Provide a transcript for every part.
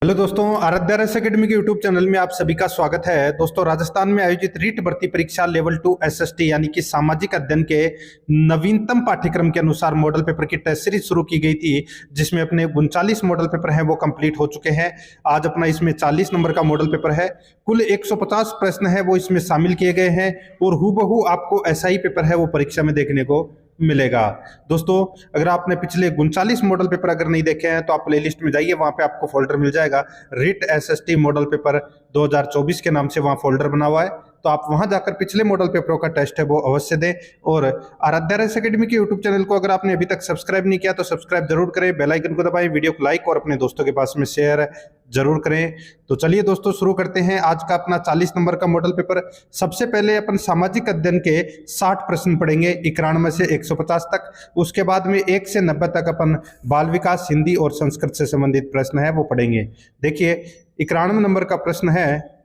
Hello दोस्तों, आराध्या रस academy के यूट्यूब चैनल में आप सभी का स्वागत है। दोस्तों, राजस्थान में आयोजित रीट भर्ती परीक्षा लेवल 2 एसएसटी यानी कि सामाजिक अध्ययन के नवीनतम पाठ्यक्रम के अनुसार मॉडल पेपर की टेस्ट सीरीज शुरू की गई थी, जिसमें अपने 39 मॉडल पेपर हैं वो कंप्लीट हो चुके हैं। आज अपना इसमें 40 नंबर का मॉडल पेपर है। कुल 150 प्रश्न है वो इसमें शामिल किए गए हैं और हूबहू आपको ऐसा ही पेपर है वो परीक्षा में देखने को मिलेगा। दोस्तों, अगर आपने पिछले 39 मॉडल पेपर अगर नहीं देखे हैं तो आप प्लेलिस्ट में जाइए, वहां पे आपको फोल्डर मिल जाएगा रिट एसएसटी मॉडल पेपर 2024 के नाम से वहां फोल्डर बना हुआ है। तो आप वहां जाकर पिछले मॉडल पेपरों का टेस्ट है वो अवश्य दें। और आराध्या रस एकेडमी के यूट्यूब चैनल को अगर आपने अभी तक सब्सक्राइब नहीं किया तो सब्सक्राइब जरूर करें, बेल आइकन को दबाएं, वीडियो को लाइक और अपने दोस्तों के पास में शेयर जरूर करें। तो चलिए दोस्तों, शुरू करते हैं आज का अपना 40 नंबर का मॉडल पेपर। सबसे पहले अपन सामाजिक अध्ययन के 60 प्रश्न पढ़ेंगे, 91 से 150 तक। उसके बाद में 1 से 90 तक अपन बाल विकास, हिंदी और संस्कृत से संबंधित प्रश्न है वो पढ़ेंगे। देखिए, 91 नंबर का प्रश्न है,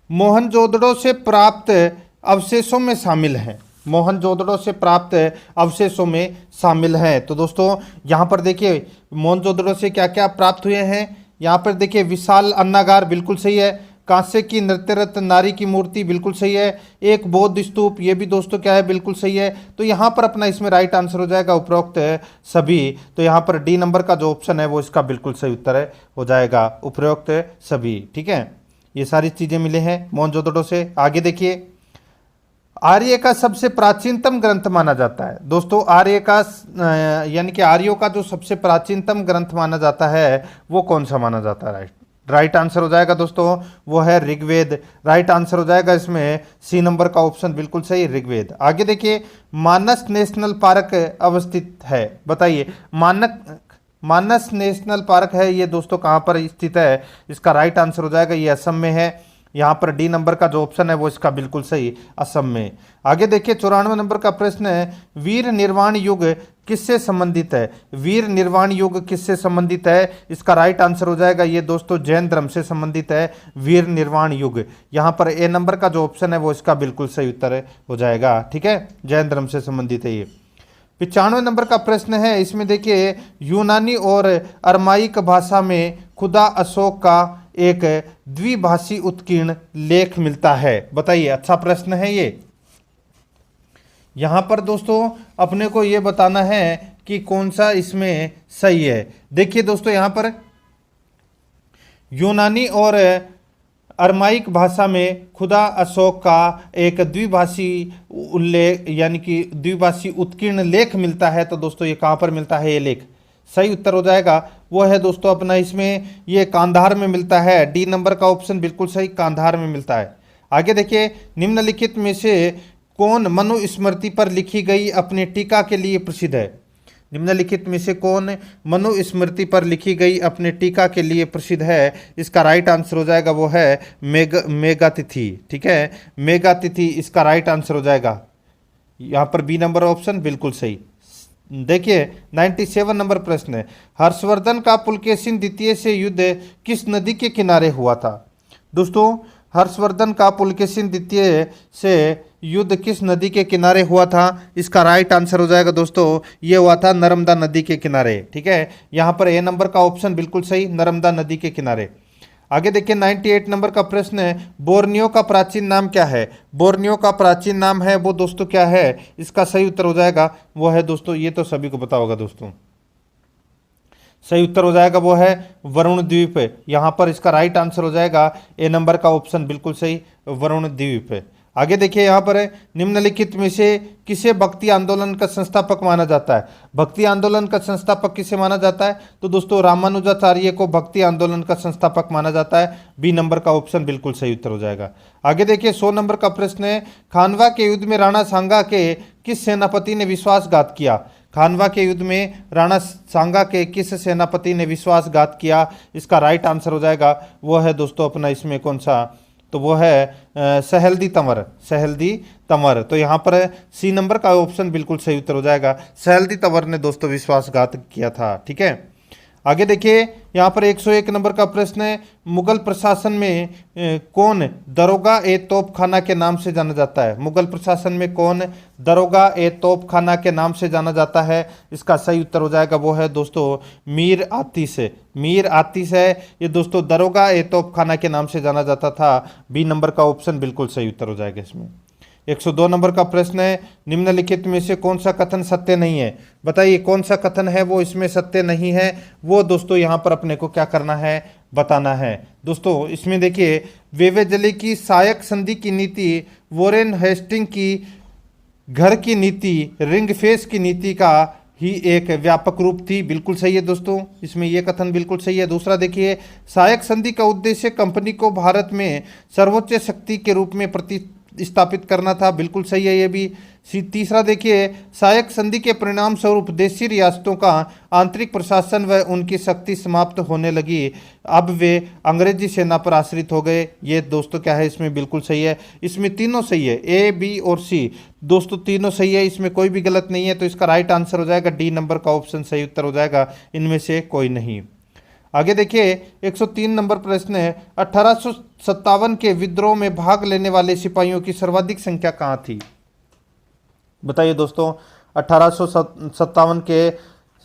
मोहनजोदड़ो से प्राप्त अवशेषों में शामिल हैं। मोहनजोदड़ो से प्राप्त अवशेषों में शामिल हैं। तो दोस्तों, यहाँ पर देखिए मोहनजोदड़ो से क्या क्या प्राप्त हुए हैं। यहाँ पर देखिए विशाल अन्नागार बिल्कुल सही है, कांस्य की नृत्यरत नारी की मूर्ति बिल्कुल सही है, एक बौद्ध स्तूप ये भी दोस्तों क्या है बिल्कुल सही है। तो यहाँ पर अपना इसमें राइट आंसर हो जाएगा उपरोक्त सभी। तो यहाँ पर डी नंबर का जो ऑप्शन है वो इसका बिल्कुल सही उत्तर है हो जाएगा उपरोक्त सभी। ठीक है, ये सारी चीजें मिले हैं मोहनजोदड़ो से। आगे देखिए, आर्य का सबसे प्राचीनतम ग्रंथ माना जाता है। दोस्तों, आर्य का यानी कि आर्यों का जो सबसे प्राचीनतम ग्रंथ माना जाता है वो कौन सा माना जाता है? राइट आंसर हो जाएगा दोस्तों वो है ऋग्वेद। राइट आंसर हो जाएगा इसमें सी नंबर का ऑप्शन बिल्कुल सही, ऋग्वेद। आगे देखिए, मानस नेशनल पार्क अवस्थित है। बताइए, मानस नेशनल पार्क है ये दोस्तों कहाँ पर स्थित है? इसका राइट आंसर हो जाएगा ये असम में है। यहाँ पर डी नंबर का जो ऑप्शन है वो इसका बिल्कुल सही, असम में। आगे देखिए, 94 नंबर का प्रश्न है, वीर निर्वाण युग किससे संबंधित है? वीर निर्वाण युग किससे संबंधित है? इसका राइट आंसर हो जाएगा ये दोस्तों जैन धर्म से संबंधित है वीर निर्वाण युग। यहाँ पर ए नंबर का जो ऑप्शन है वो इसका बिल्कुल सही उत्तर हो जाएगा। ठीक है, जैन धर्म से संबंधित है ये। 95 नंबर का प्रश्न है, इसमें देखिए यूनानी और अरमाइक भाषा में खुदा अशोक का एक द्विभाषी उत्कीर्ण लेख मिलता है। बताइए, अच्छा प्रश्न है ये। यहां पर दोस्तों अपने को ये बताना है कि कौन सा इसमें सही है। देखिए दोस्तों, यहां पर यूनानी और अरमाइक भाषा में खुदा अशोक का एक द्विभाषी उल्लेख यानी कि द्विभाषी उत्कीर्ण लेख मिलता है। तो दोस्तों ये कहाँ पर मिलता है? ये लेख सही उत्तर हो जाएगा वो है दोस्तों अपना इसमें ये कांधार में मिलता है। डी नंबर का ऑप्शन बिल्कुल सही, कांधार में मिलता है। आगे देखिए, निम्नलिखित में से कौन मनुस्मृति पर लिखी गई अपनी टीका के लिए प्रसिद्ध है? निम्नलिखित में से कौन मनुस्मृति पर लिखी गई अपने टीका के लिए प्रसिद्ध है? इसका राइट आंसर हो जाएगा वो है मेघातिथि। ठीक है, मेघातिथि इसका राइट आंसर हो जाएगा। यहाँ पर बी नंबर ऑप्शन बिल्कुल सही। देखिए, 97 नंबर प्रश्न है, हर्षवर्धन का पुलकेशिन द्वितीय से युद्ध किस नदी के किनारे हुआ था? दोस्तों, हर्षवर्धन का पुलकेशिन द्वितीय से युद्ध किस नदी के किनारे हुआ था? इसका राइट आंसर हो जाएगा दोस्तों ये हुआ था नर्मदा नदी के किनारे। ठीक है, यहाँ पर ए नंबर का ऑप्शन बिल्कुल सही, नर्मदा नदी के किनारे। आगे देखिए, 98 नंबर का प्रश्न है, बोर्नियो का प्राचीन नाम क्या है? बोर्नियो का प्राचीन नाम है वो दोस्तों क्या है? इसका सही उत्तर हो जाएगा वो है दोस्तों, ये तो सभी को पता होगा दोस्तों, सही उत्तर हो जाएगा वो है वरुण द्वीप। यहाँ पर इसका राइट आंसर हो जाएगा ए नंबर का ऑप्शन बिल्कुल सही, वरुण द्वीप। आगे देखिए, यहाँ पर निम्नलिखित में से किसे भक्ति आंदोलन का संस्थापक माना जाता है? भक्ति आंदोलन का संस्थापक किसे माना जाता है? तो दोस्तों रामानुजाचार्य को भक्ति आंदोलन का संस्थापक माना जाता है। बी नंबर का ऑप्शन बिल्कुल सही उत्तर हो जाएगा। आगे देखिए, 100 नंबर का प्रश्न है, खानवा के युद्ध में राणा सांगा के किस सेनापति ने विश्वासघात किया? खानवा के युद्ध में राणा सांगा के किस सेनापति ने विश्वासघात किया? इसका राइट आंसर हो जाएगा वो है दोस्तों अपना इसमें कौन सा? तो वो है सहेल्दी तंवर, सहेल्दी तंवर। तो यहाँ पर सी नंबर का ऑप्शन बिल्कुल सही उत्तर हो जाएगा, सहेल्दी तंवर ने दोस्तों विश्वासघात किया था। ठीक है, आगे देखिए यहाँ पर 101 नंबर का प्रश्न है, मुगल प्रशासन में कौन दरोगा ए तोपखाना के नाम से जाना जाता है? मुगल प्रशासन में कौन दरोगा ए तोपखाना के नाम से जाना जाता है? इसका सही उत्तर हो जाएगा वो है दोस्तों मीर आतिश। मीर आतिश है ये दोस्तों, दरोगा ए तोपखाना के नाम से जाना जाता था। बी नंबर का ऑप्शन बिल्कुल सही उत्तर हो जाएगा इसमें। 102 नंबर का प्रश्न है, निम्नलिखित में से कौन सा कथन सत्य नहीं है? बताइए कौन सा कथन है वो इसमें सत्य नहीं है, वो दोस्तों यहाँ पर अपने को क्या करना है, बताना है। दोस्तों इसमें देखिए, वेवेजले की सायक संधि की नीति, वॉरेन हेस्टिंग की घर की नीति, रिंग फेस की नीति का ही एक व्यापक रूप थी। बिल्कुल सही है दोस्तों, इसमें यह कथन बिल्कुल सही है। दूसरा देखिए, सायक संधि का उद्देश्य कंपनी को भारत में सर्वोच्च शक्ति के रूप में स्थापित करना था। बिल्कुल सही है ये भी। तीसरा देखिए, सहायक संधि के परिणाम स्वरूप देशी रियासतों का आंतरिक प्रशासन व उनकी शक्ति समाप्त होने लगी, अब वे अंग्रेजी सेना पर आश्रित हो गए। ये दोस्तों क्या है, इसमें बिल्कुल सही है। इसमें तीनों सही है, ए बी और सी दोस्तों तीनों सही है, इसमें कोई भी गलत नहीं है। तो इसका राइट आंसर हो जाएगा डी नंबर का ऑप्शन सही उत्तर हो जाएगा, इनमें से कोई नहीं। आगे देखिए 103 नंबर प्रश्न है, 1857 के विद्रोह में भाग लेने वाले सिपाहियों की सर्वाधिक संख्या कहाँ थी? बताइए दोस्तों, 1857 के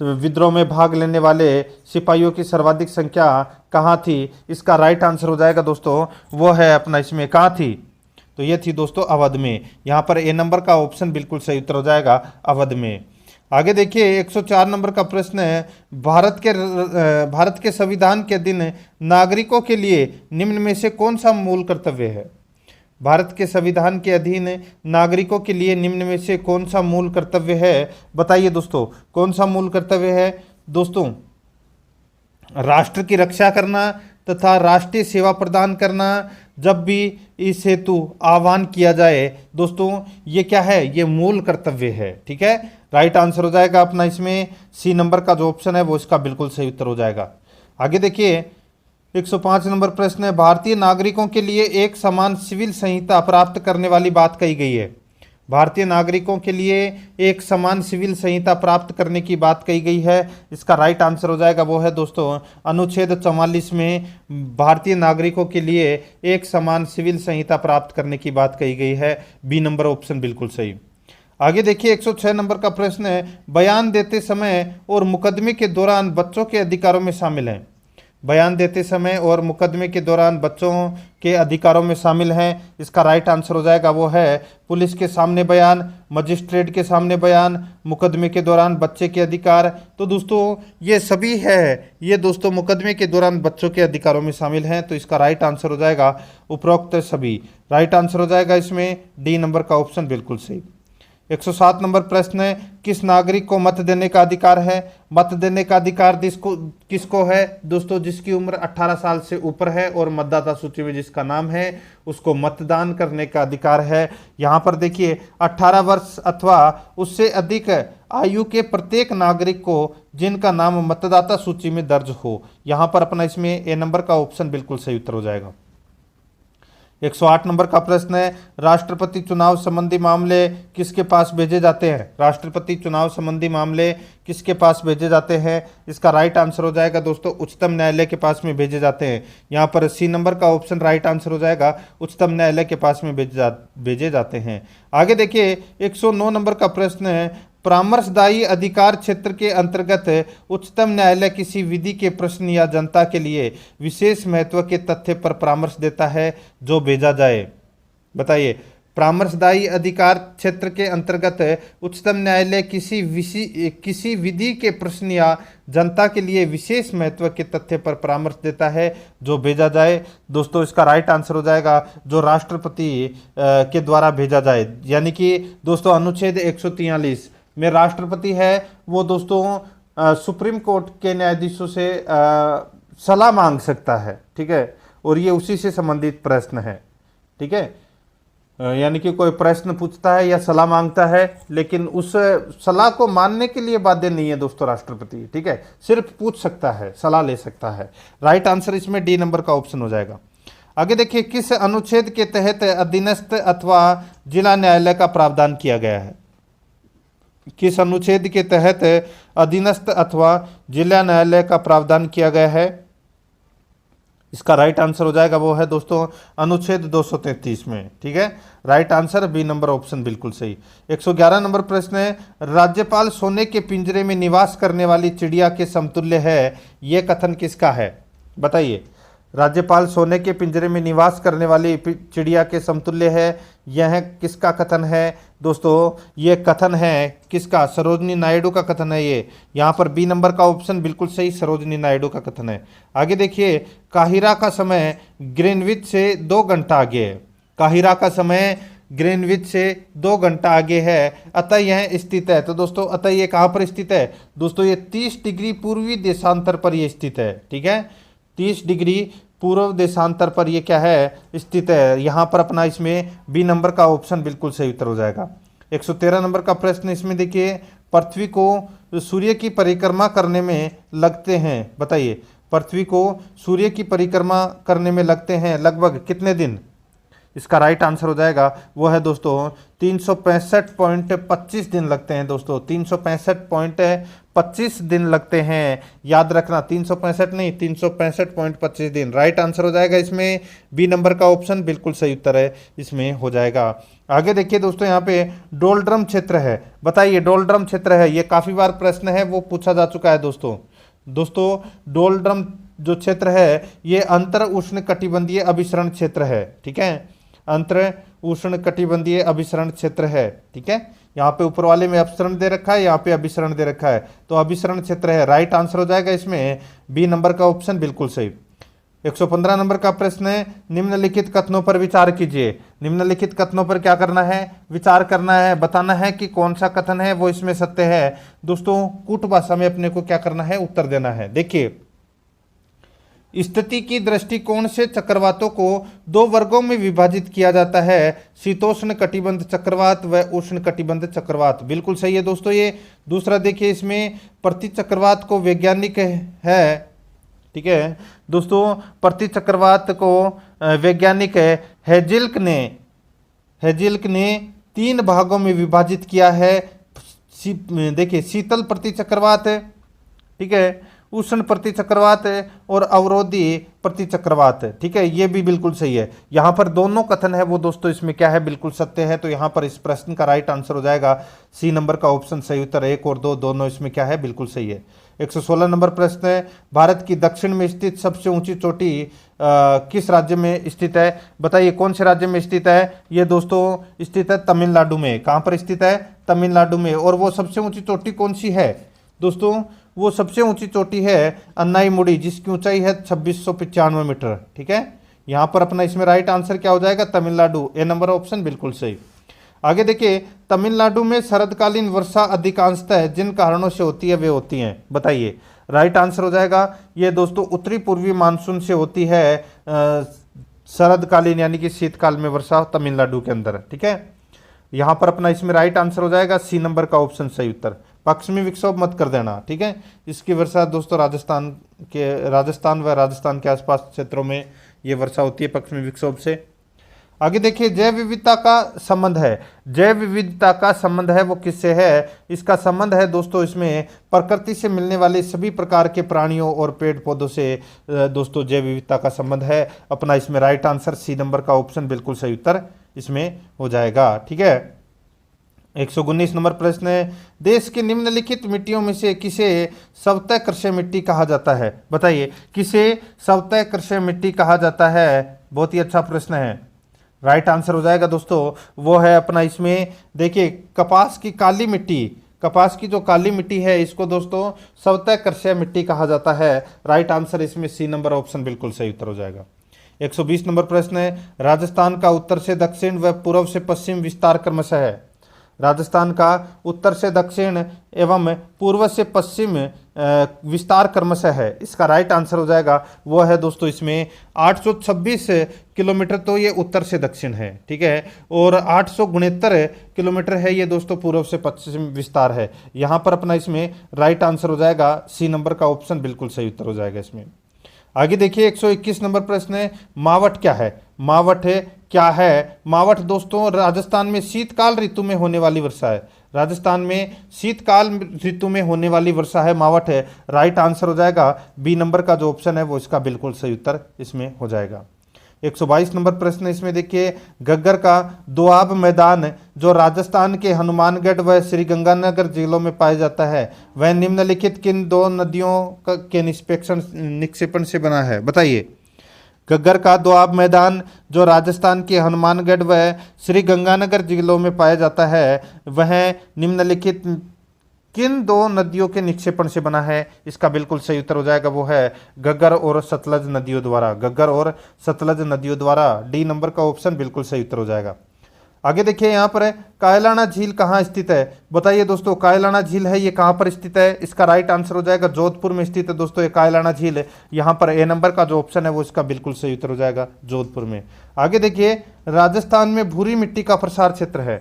विद्रोह में भाग लेने वाले सिपाहियों की सर्वाधिक संख्या कहाँ थी? इसका राइट आंसर हो जाएगा दोस्तों, वो है अपना इसमें कहाँ थी? तो ये थी दोस्तों अवध में। यहाँ पर ए नंबर का ऑप्शन बिल्कुल सही उत्तर हो जाएगा, अवध में। आगे देखिए 104 नंबर का प्रश्न है, भारत के संविधान के अधीन नागरिकों के लिए निम्न में से कौन सा मूल कर्तव्य है? भारत के संविधान के अधीन नागरिकों के लिए निम्न में से कौन सा मूल कर्तव्य है? बताइए दोस्तों, कौन सा मूल कर्तव्य है? दोस्तों, राष्ट्र की रक्षा करना तथा राष्ट्रीय सेवा प्रदान करना जब भी इस हेतु आह्वान किया जाए। दोस्तों ये क्या है, ये मूल कर्तव्य है। ठीक है, राइट आंसर हो जाएगा अपना इसमें सी नंबर का जो ऑप्शन है वो इसका बिल्कुल सही उत्तर हो जाएगा। आगे देखिए 105 नंबर प्रश्न है, भारतीय नागरिकों के लिए एक समान सिविल संहिता प्राप्त करने वाली बात कही गई है। भारतीय नागरिकों के लिए एक समान सिविल संहिता प्राप्त करने की बात कही गई है। इसका राइट आंसर हो जाएगा वो है दोस्तों अनुच्छेद 44 में भारतीय नागरिकों के लिए एक समान सिविल संहिता प्राप्त करने की बात कही गई है। बी नंबर ऑप्शन बिल्कुल सही। आगे देखिए 106 नंबर का प्रश्न है, बयान देते समय और मुकदमे के दौरान बच्चों के अधिकारों में शामिल हैं। बयान देते समय और मुकदमे के दौरान बच्चों के अधिकारों में शामिल हैं। इसका राइट आंसर हो जाएगा वो है पुलिस के सामने बयान, मजिस्ट्रेट के सामने बयान, मुकदमे के दौरान बच्चे के अधिकार। तो दोस्तों ये सभी है, ये दोस्तों मुकदमे के दौरान बच्चों के अधिकारों में शामिल हैं। तो इसका राइट आंसर हो जाएगा उपरोक्त सभी। राइट आंसर हो जाएगा इसमें डी नंबर का ऑप्शन बिल्कुल सही। 107 नंबर प्रश्न है, किस नागरिक को मत देने का अधिकार है? मत देने का अधिकार किसको है? दोस्तों जिसकी उम्र 18 साल से ऊपर है और मतदाता सूची में जिसका नाम है उसको मतदान करने का अधिकार है। यहाँ पर देखिए 18 वर्ष अथवा उससे अधिक आयु के प्रत्येक नागरिक को जिनका नाम मतदाता सूची में दर्ज हो। यहाँ पर अपना इसमें ए नंबर का ऑप्शन बिल्कुल सही उत्तर हो जाएगा। 108 नंबर का प्रश्न है, राष्ट्रपति चुनाव संबंधी मामले किसके पास भेजे जाते हैं? राष्ट्रपति चुनाव संबंधी मामले किसके पास भेजे जाते हैं? इसका राइट आंसर हो जाएगा दोस्तों उच्चतम न्यायालय के पास में भेजे जाते हैं। यहाँ पर सी नंबर का ऑप्शन राइट आंसर हो जाएगा, उच्चतम न्यायालय के पास में भेजे जाते हैं। आगे देखिए 109 नंबर का प्रश्न है, परामर्शदायी अधिकार क्षेत्र के अंतर्गत उच्चतम न्यायालय किसी विधि के प्रश्न या जनता के लिए विशेष महत्व के तथ्य पर परामर्श देता है जो भेजा जाए। बताइए, परामर्शदायी अधिकार क्षेत्र के अंतर्गत उच्चतम न्यायालय किसी विधि के प्रश्न या जनता के लिए विशेष महत्व के तथ्य पर परामर्श देता है जो भेजा जाए। दोस्तों इसका राइट आंसर हो जाएगा जो राष्ट्रपति के द्वारा भेजा जाए। यानी कि दोस्तों अनुच्छेद 143 में राष्ट्रपति है वो दोस्तों सुप्रीम कोर्ट के न्यायाधीशों से सलाह मांग सकता है। ठीक है, और ये उसी से संबंधित प्रश्न है। ठीक है, यानी कि कोई प्रश्न पूछता है या सलाह मांगता है, लेकिन उस सलाह को मानने के लिए बाध्य नहीं है दोस्तों राष्ट्रपति। ठीक है, सिर्फ पूछ सकता है, सलाह ले सकता है। राइट आंसर इसमें डी नंबर का ऑप्शन हो जाएगा। आगे देखिए, किस अनुच्छेद के तहत अधीनस्थ अथवा जिला न्यायालय का प्रावधान किया गया है? किस अनुच्छेद के तहत अधीनस्थ अथवा जिला न्यायालय का प्रावधान किया गया है? इसका राइट आंसर हो जाएगा वो है दोस्तों अनुच्छेद 233 में। ठीक है, right answer B number option बिल्कुल सही। 111 नंबर प्रश्न है, राज्यपाल सोने के पिंजरे में निवास करने वाली चिड़िया के समतुल्य है, यह कथन किसका है? बताइए। राज्यपाल सोने के पिंजरे में निवास करने वाली चिड़िया के समतुल्य है, यह किसका कथन है दोस्तों? ये कथन है किसका? सरोजिनी नायडू का कथन है ये। यहाँ पर बी नंबर का ऑप्शन बिल्कुल सही, सरोजिनी नायडू का कथन है। आगे देखिए, काहिरा का समय ग्रीनविच से 2 घंटा आगे है। काहिरा का समय ग्रीनविच से 2 घंटा आगे है, अतः यह स्थित है। तो दोस्तों अतः ये कहाँ पर स्थित है दोस्तों? ये 30 डिग्री पूर्वी देशांतर पर ये स्थित है। ठीक है, 30 डिग्री पूर्व देशांतर पर ये क्या है? स्थित है। यहाँ पर अपना इसमें बी नंबर का ऑप्शन बिल्कुल सही उत्तर हो जाएगा। 113 नंबर का प्रश्न, इसमें देखिए, पृथ्वी को सूर्य की परिक्रमा करने में लगते हैं, बताइए, पृथ्वी को सूर्य की परिक्रमा करने में लगते हैं लगभग कितने दिन? इसका राइट आंसर हो जाएगा वो है दोस्तों 365.25 दिन लगते हैं दोस्तों, 365.25 दिन लगते हैं। याद रखना, 365 नहीं, 365.25 दिन। राइट आंसर हो जाएगा इसमें बी नंबर का ऑप्शन बिल्कुल सही उत्तर है, इसमें हो जाएगा। आगे देखिए दोस्तों, यहाँ पे डोलड्रम क्षेत्र है, बताइए डोलड्रम क्षेत्र है, ये काफी बार प्रश्न है वो पूछा जा चुका है दोस्तों डोलड्रम जो क्षेत्र है ये अंतर उष्ण कटिबंधीय अभिसरण क्षेत्र है। ठीक है, अंतर उष्ण कटिबंधीय अभिसरण क्षेत्र है। ठीक है, यहाँ पे ऊपर वाले में अपसरण दे रखा है, यहाँ पे अभिसरण दे रखा है, तो अभिसरण क्षेत्र है। राइट आंसर हो जाएगा इसमें बी नंबर का ऑप्शन बिल्कुल सही। 115 नंबर का प्रश्न है, निम्नलिखित कथनों पर विचार कीजिए। निम्नलिखित कथनों पर क्या करना है? विचार करना है, बताना है कि कौन सा कथन है वो इसमें सत्य है। दोस्तों कूट भाषा में अपने को क्या करना है? उत्तर देना है। देखिए, स्थिति की दृष्टिकोण से चक्रवातों को 2 वर्गों में विभाजित किया जाता है, शीतोष्ण कटिबंध चक्रवात व उष्ण कटिबंध चक्रवात। बिल्कुल सही है दोस्तों ये। दूसरा देखिए, इसमें प्रति चक्रवात को वैज्ञानिक है, ठीक है दोस्तों, प्रति चक्रवात को वैज्ञानिक हेजिल्क ने 3 भागों में विभाजित किया है। देखिए, शीतल प्रति चक्रवात है, ठीक है, उष्ण प्रति चक्रवात और अवरोधी प्रति चक्रवात। ठीक है, ये भी बिल्कुल सही है। यहाँ पर दोनों कथन है वो दोस्तों इसमें क्या है? बिल्कुल सत्य है। तो यहाँ पर इस प्रश्न का राइट आंसर हो जाएगा सी नंबर का ऑप्शन सही उत्तर। 1 और 2 दोनों इसमें क्या है? बिल्कुल सही है। 116 नंबर प्रश्न है, भारत की दक्षिण में स्थित सबसे ऊंची चोटी किस राज्य में स्थित है? बताइए कौन से राज्य में स्थित है? ये दोस्तों स्थित है तमिलनाडु में। कहाँ पर स्थित है? तमिलनाडु में। और वो सबसे ऊंची चोटी कौन सी है दोस्तों? वो सबसे ऊंची चोटी है अन्नाईमुड़ी, जिसकी ऊंचाई है 2695 मीटर। ठीक है, यहाँ पर अपना इसमें राइट आंसर क्या हो जाएगा? तमिलनाडु। ए नंबर ऑप्शन बिल्कुल सही। आगे देखिए, तमिलनाडु में शरदकालीन वर्षा अधिकांशतः जिन कारणों से होती है वे होती हैं, बताइए। राइट आंसर हो जाएगा ये दोस्तों उत्तरी पूर्वी मानसून से होती है शरदकालीन यानी कि शीतकाल में वर्षा तमिलनाडु के अंदर। ठीक है, यहाँ पर अपना इसमें राइट आंसर हो जाएगा सी नंबर का ऑप्शन सही उत्तर। पश्चिमी विक्षोभ मत कर देना। ठीक है, इसकी वर्षा दोस्तों राजस्थान व राजस्थान के आसपास क्षेत्रों में ये वर्षा होती है पश्चिमी विक्षोभ से। आगे देखिए, जैव विविधता का संबंध है। जैव विविधता का संबंध है वो किससे है? इसका संबंध है दोस्तों इसमें प्रकृति से मिलने वाले सभी प्रकार के प्राणियों और पेड़ पौधों से दोस्तों जैव विविधता का संबंध है। अपना इसमें राइट आंसर सी नंबर का ऑप्शन बिल्कुल सही उत्तर इसमें हो जाएगा। ठीक है, 119 नंबर प्रश्न है, देश की निम्नलिखित मिट्टियों में से किसे सवतः कृषि मिट्टी कहा जाता है? बताइए, किसे सवतः कृषि मिट्टी कहा जाता है? बहुत ही अच्छा प्रश्न है। राइट आंसर हो जाएगा दोस्तों वो है अपना इसमें देखिए कपास की काली मिट्टी। कपास की जो काली मिट्टी है इसको दोस्तों सवतः कृषि मिट्टी कहा जाता है। राइट आंसर इसमें सी नंबर ऑप्शन बिल्कुल सही उत्तर हो जाएगा। 120 नंबर प्रश्न है, राजस्थान का उत्तर से दक्षिण व पूर्व से पश्चिम विस्तार क्रमशः है। राजस्थान का उत्तर से दक्षिण एवं पूर्व से पश्चिम विस्तार क्रमशः है। इसका राइट आंसर हो जाएगा वो है दोस्तों इसमें 826 किलोमीटर तो ये उत्तर से दक्षिण है। ठीक है, और 869 किलोमीटर है ये दोस्तों पूर्व से पश्चिम विस्तार है। यहाँ पर अपना इसमें राइट आंसर हो जाएगा सी नंबर का ऑप्शन बिल्कुल सही उत्तर हो जाएगा इसमें। आगे देखिए 121 नंबर प्रश्न है, मावठ क्या है? मावठ क्या है? मावठ दोस्तों राजस्थान में शीतकाल ऋतु में होने वाली वर्षा है। राजस्थान में शीतकाल ऋतु में होने वाली वर्षा है, मावठ है। राइट आंसर हो जाएगा बी नंबर का जो ऑप्शन है वो इसका बिल्कुल सही उत्तर इसमें हो जाएगा। 122 नंबर प्रश्न इसमें देखिए, घग्गर का दोआब मैदान जो राजस्थान के हनुमानगढ़ व श्रीगंगानगर जिलों में पाया जाता है वह निम्नलिखित किन दो नदियों के निक्षेपण से बना है? बताइए। घग्गर का दोआब मैदान जो राजस्थान के हनुमानगढ़ व श्रीगंगानगर जिलों में पाया जाता है वह निम्नलिखित किन दो नदियों के निक्षेपण से बना है? इसका बिल्कुल सही उत्तर हो जाएगा वो है घग्गर और सतलज नदियों द्वारा। घग्गर और सतलज नदियों द्वारा, डी नंबर का ऑप्शन बिल्कुल सही उत्तर हो जाएगा। आगे देखिए यहाँ पर कायलाना झील कहाँ स्थित है? बताइए दोस्तों, कायलाना झील है ये कहाँ पर स्थित है? इसका राइट आंसर हो जाएगा जोधपुर में स्थित है दोस्तों ये कायलाना झील। यहाँ पर ए नंबर का जो ऑप्शन है वो इसका बिल्कुल सही उत्तर हो जाएगा जोधपुर में। आगे देखिए, राजस्थान में भूरी मिट्टी का प्रसार क्षेत्र है।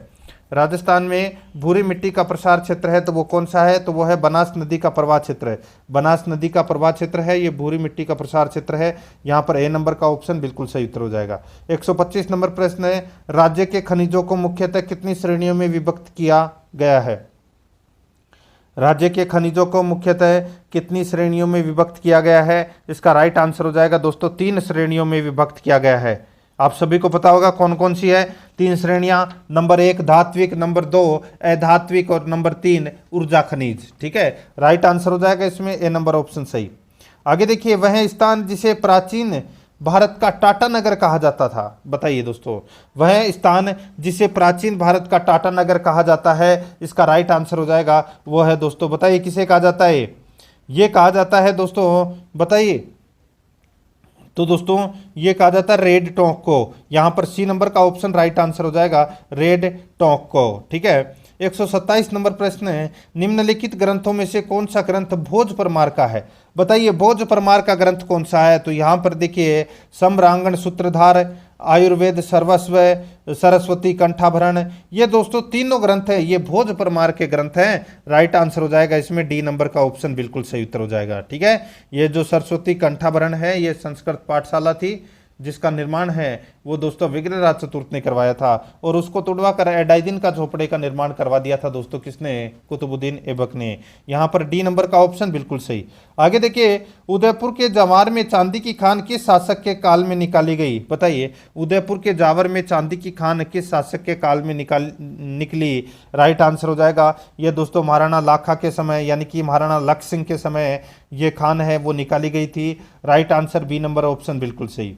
राजस्थान में भूरी मिट्टी का प्रसार क्षेत्र है तो वो कौन सा है? तो वो है बनास नदी का प्रवाह क्षेत्र है। बनास नदी का प्रवाह क्षेत्र है ये भूरी मिट्टी का प्रसार क्षेत्र है। यहाँ पर ए नंबर का ऑप्शन बिल्कुल सही उत्तर हो जाएगा। 125 नंबर प्रश्न है, राज्य के खनिजों को मुख्यतः कितनी श्रेणियों में विभक्त किया गया है? राज्य के खनिजों को मुख्यतः कितनी श्रेणियों में विभक्त किया गया है? इसका राइट आंसर हो जाएगा दोस्तों 3 श्रेणियों में विभक्त किया गया है। आप सभी को पता होगा कौन कौन सी है 3 श्रेणियां। नंबर 1 धात्विक, नंबर 2 अधात्विक और नंबर 3 ऊर्जा खनिज। ठीक है, राइट आंसर हो जाएगा इसमें ए नंबर ऑप्शन सही। आगे देखिए, वह स्थान जिसे प्राचीन भारत का टाटा नगर कहा जाता था। बताइए दोस्तों, वह स्थान जिसे प्राचीन भारत का टाटा नगर कहा जाता है, इसका राइट आंसर हो जाएगा वो है दोस्तों, बताइए किसे कहा जाता है? ये कहा जाता है दोस्तों, बताइए। तो दोस्तों ये कहा जाता है रेड टोंक को। यहाँ पर सी नंबर का ऑप्शन राइट आंसर हो जाएगा रेड टोंक को। ठीक है, 127 नंबर प्रश्न है, निम्नलिखित ग्रंथों में से कौन सा ग्रंथ भोज परमार का है? बताइए भोज परमार का ग्रंथ कौन सा है? तो यहाँ पर देखिए, सम्रांगण सूत्रधार, आयुर्वेद सर्वस्व, सरस्वती कंठाभरण, ये दोस्तों तीनों ग्रंथ है ये भोज परमार के ग्रंथ हैं। राइट आंसर हो जाएगा इसमें डी नंबर का ऑप्शन बिल्कुल सही उत्तर हो जाएगा। ठीक है, ये जो सरस्वती कंठाभरण है ये संस्कृत पाठशाला थी जिसका निर्माण है वो दोस्तों विग्रहराज चतुर्थ ने करवाया था और उसको तोड़वा कर एडाइजिन का झोपड़े का निर्माण करवा दिया था दोस्तों, किसने? कुतुबुद्दीन ऐबक ने। यहाँ पर डी नंबर का ऑप्शन बिल्कुल सही। आगे देखिए, उदयपुर के जावर में चांदी की खान किस शासक के काल में निकाली गई? बताइए, उदयपुर के जावर में चांदी की खान किस शासक के काल में निकली? राइट आंसर हो जाएगा ये दोस्तों महाराणा लाखा के समय, यानी कि महाराणा लक्ष्य सिंह के समय ये खान है वो निकाली गई थी। Right answer B number option बिल्कुल सही।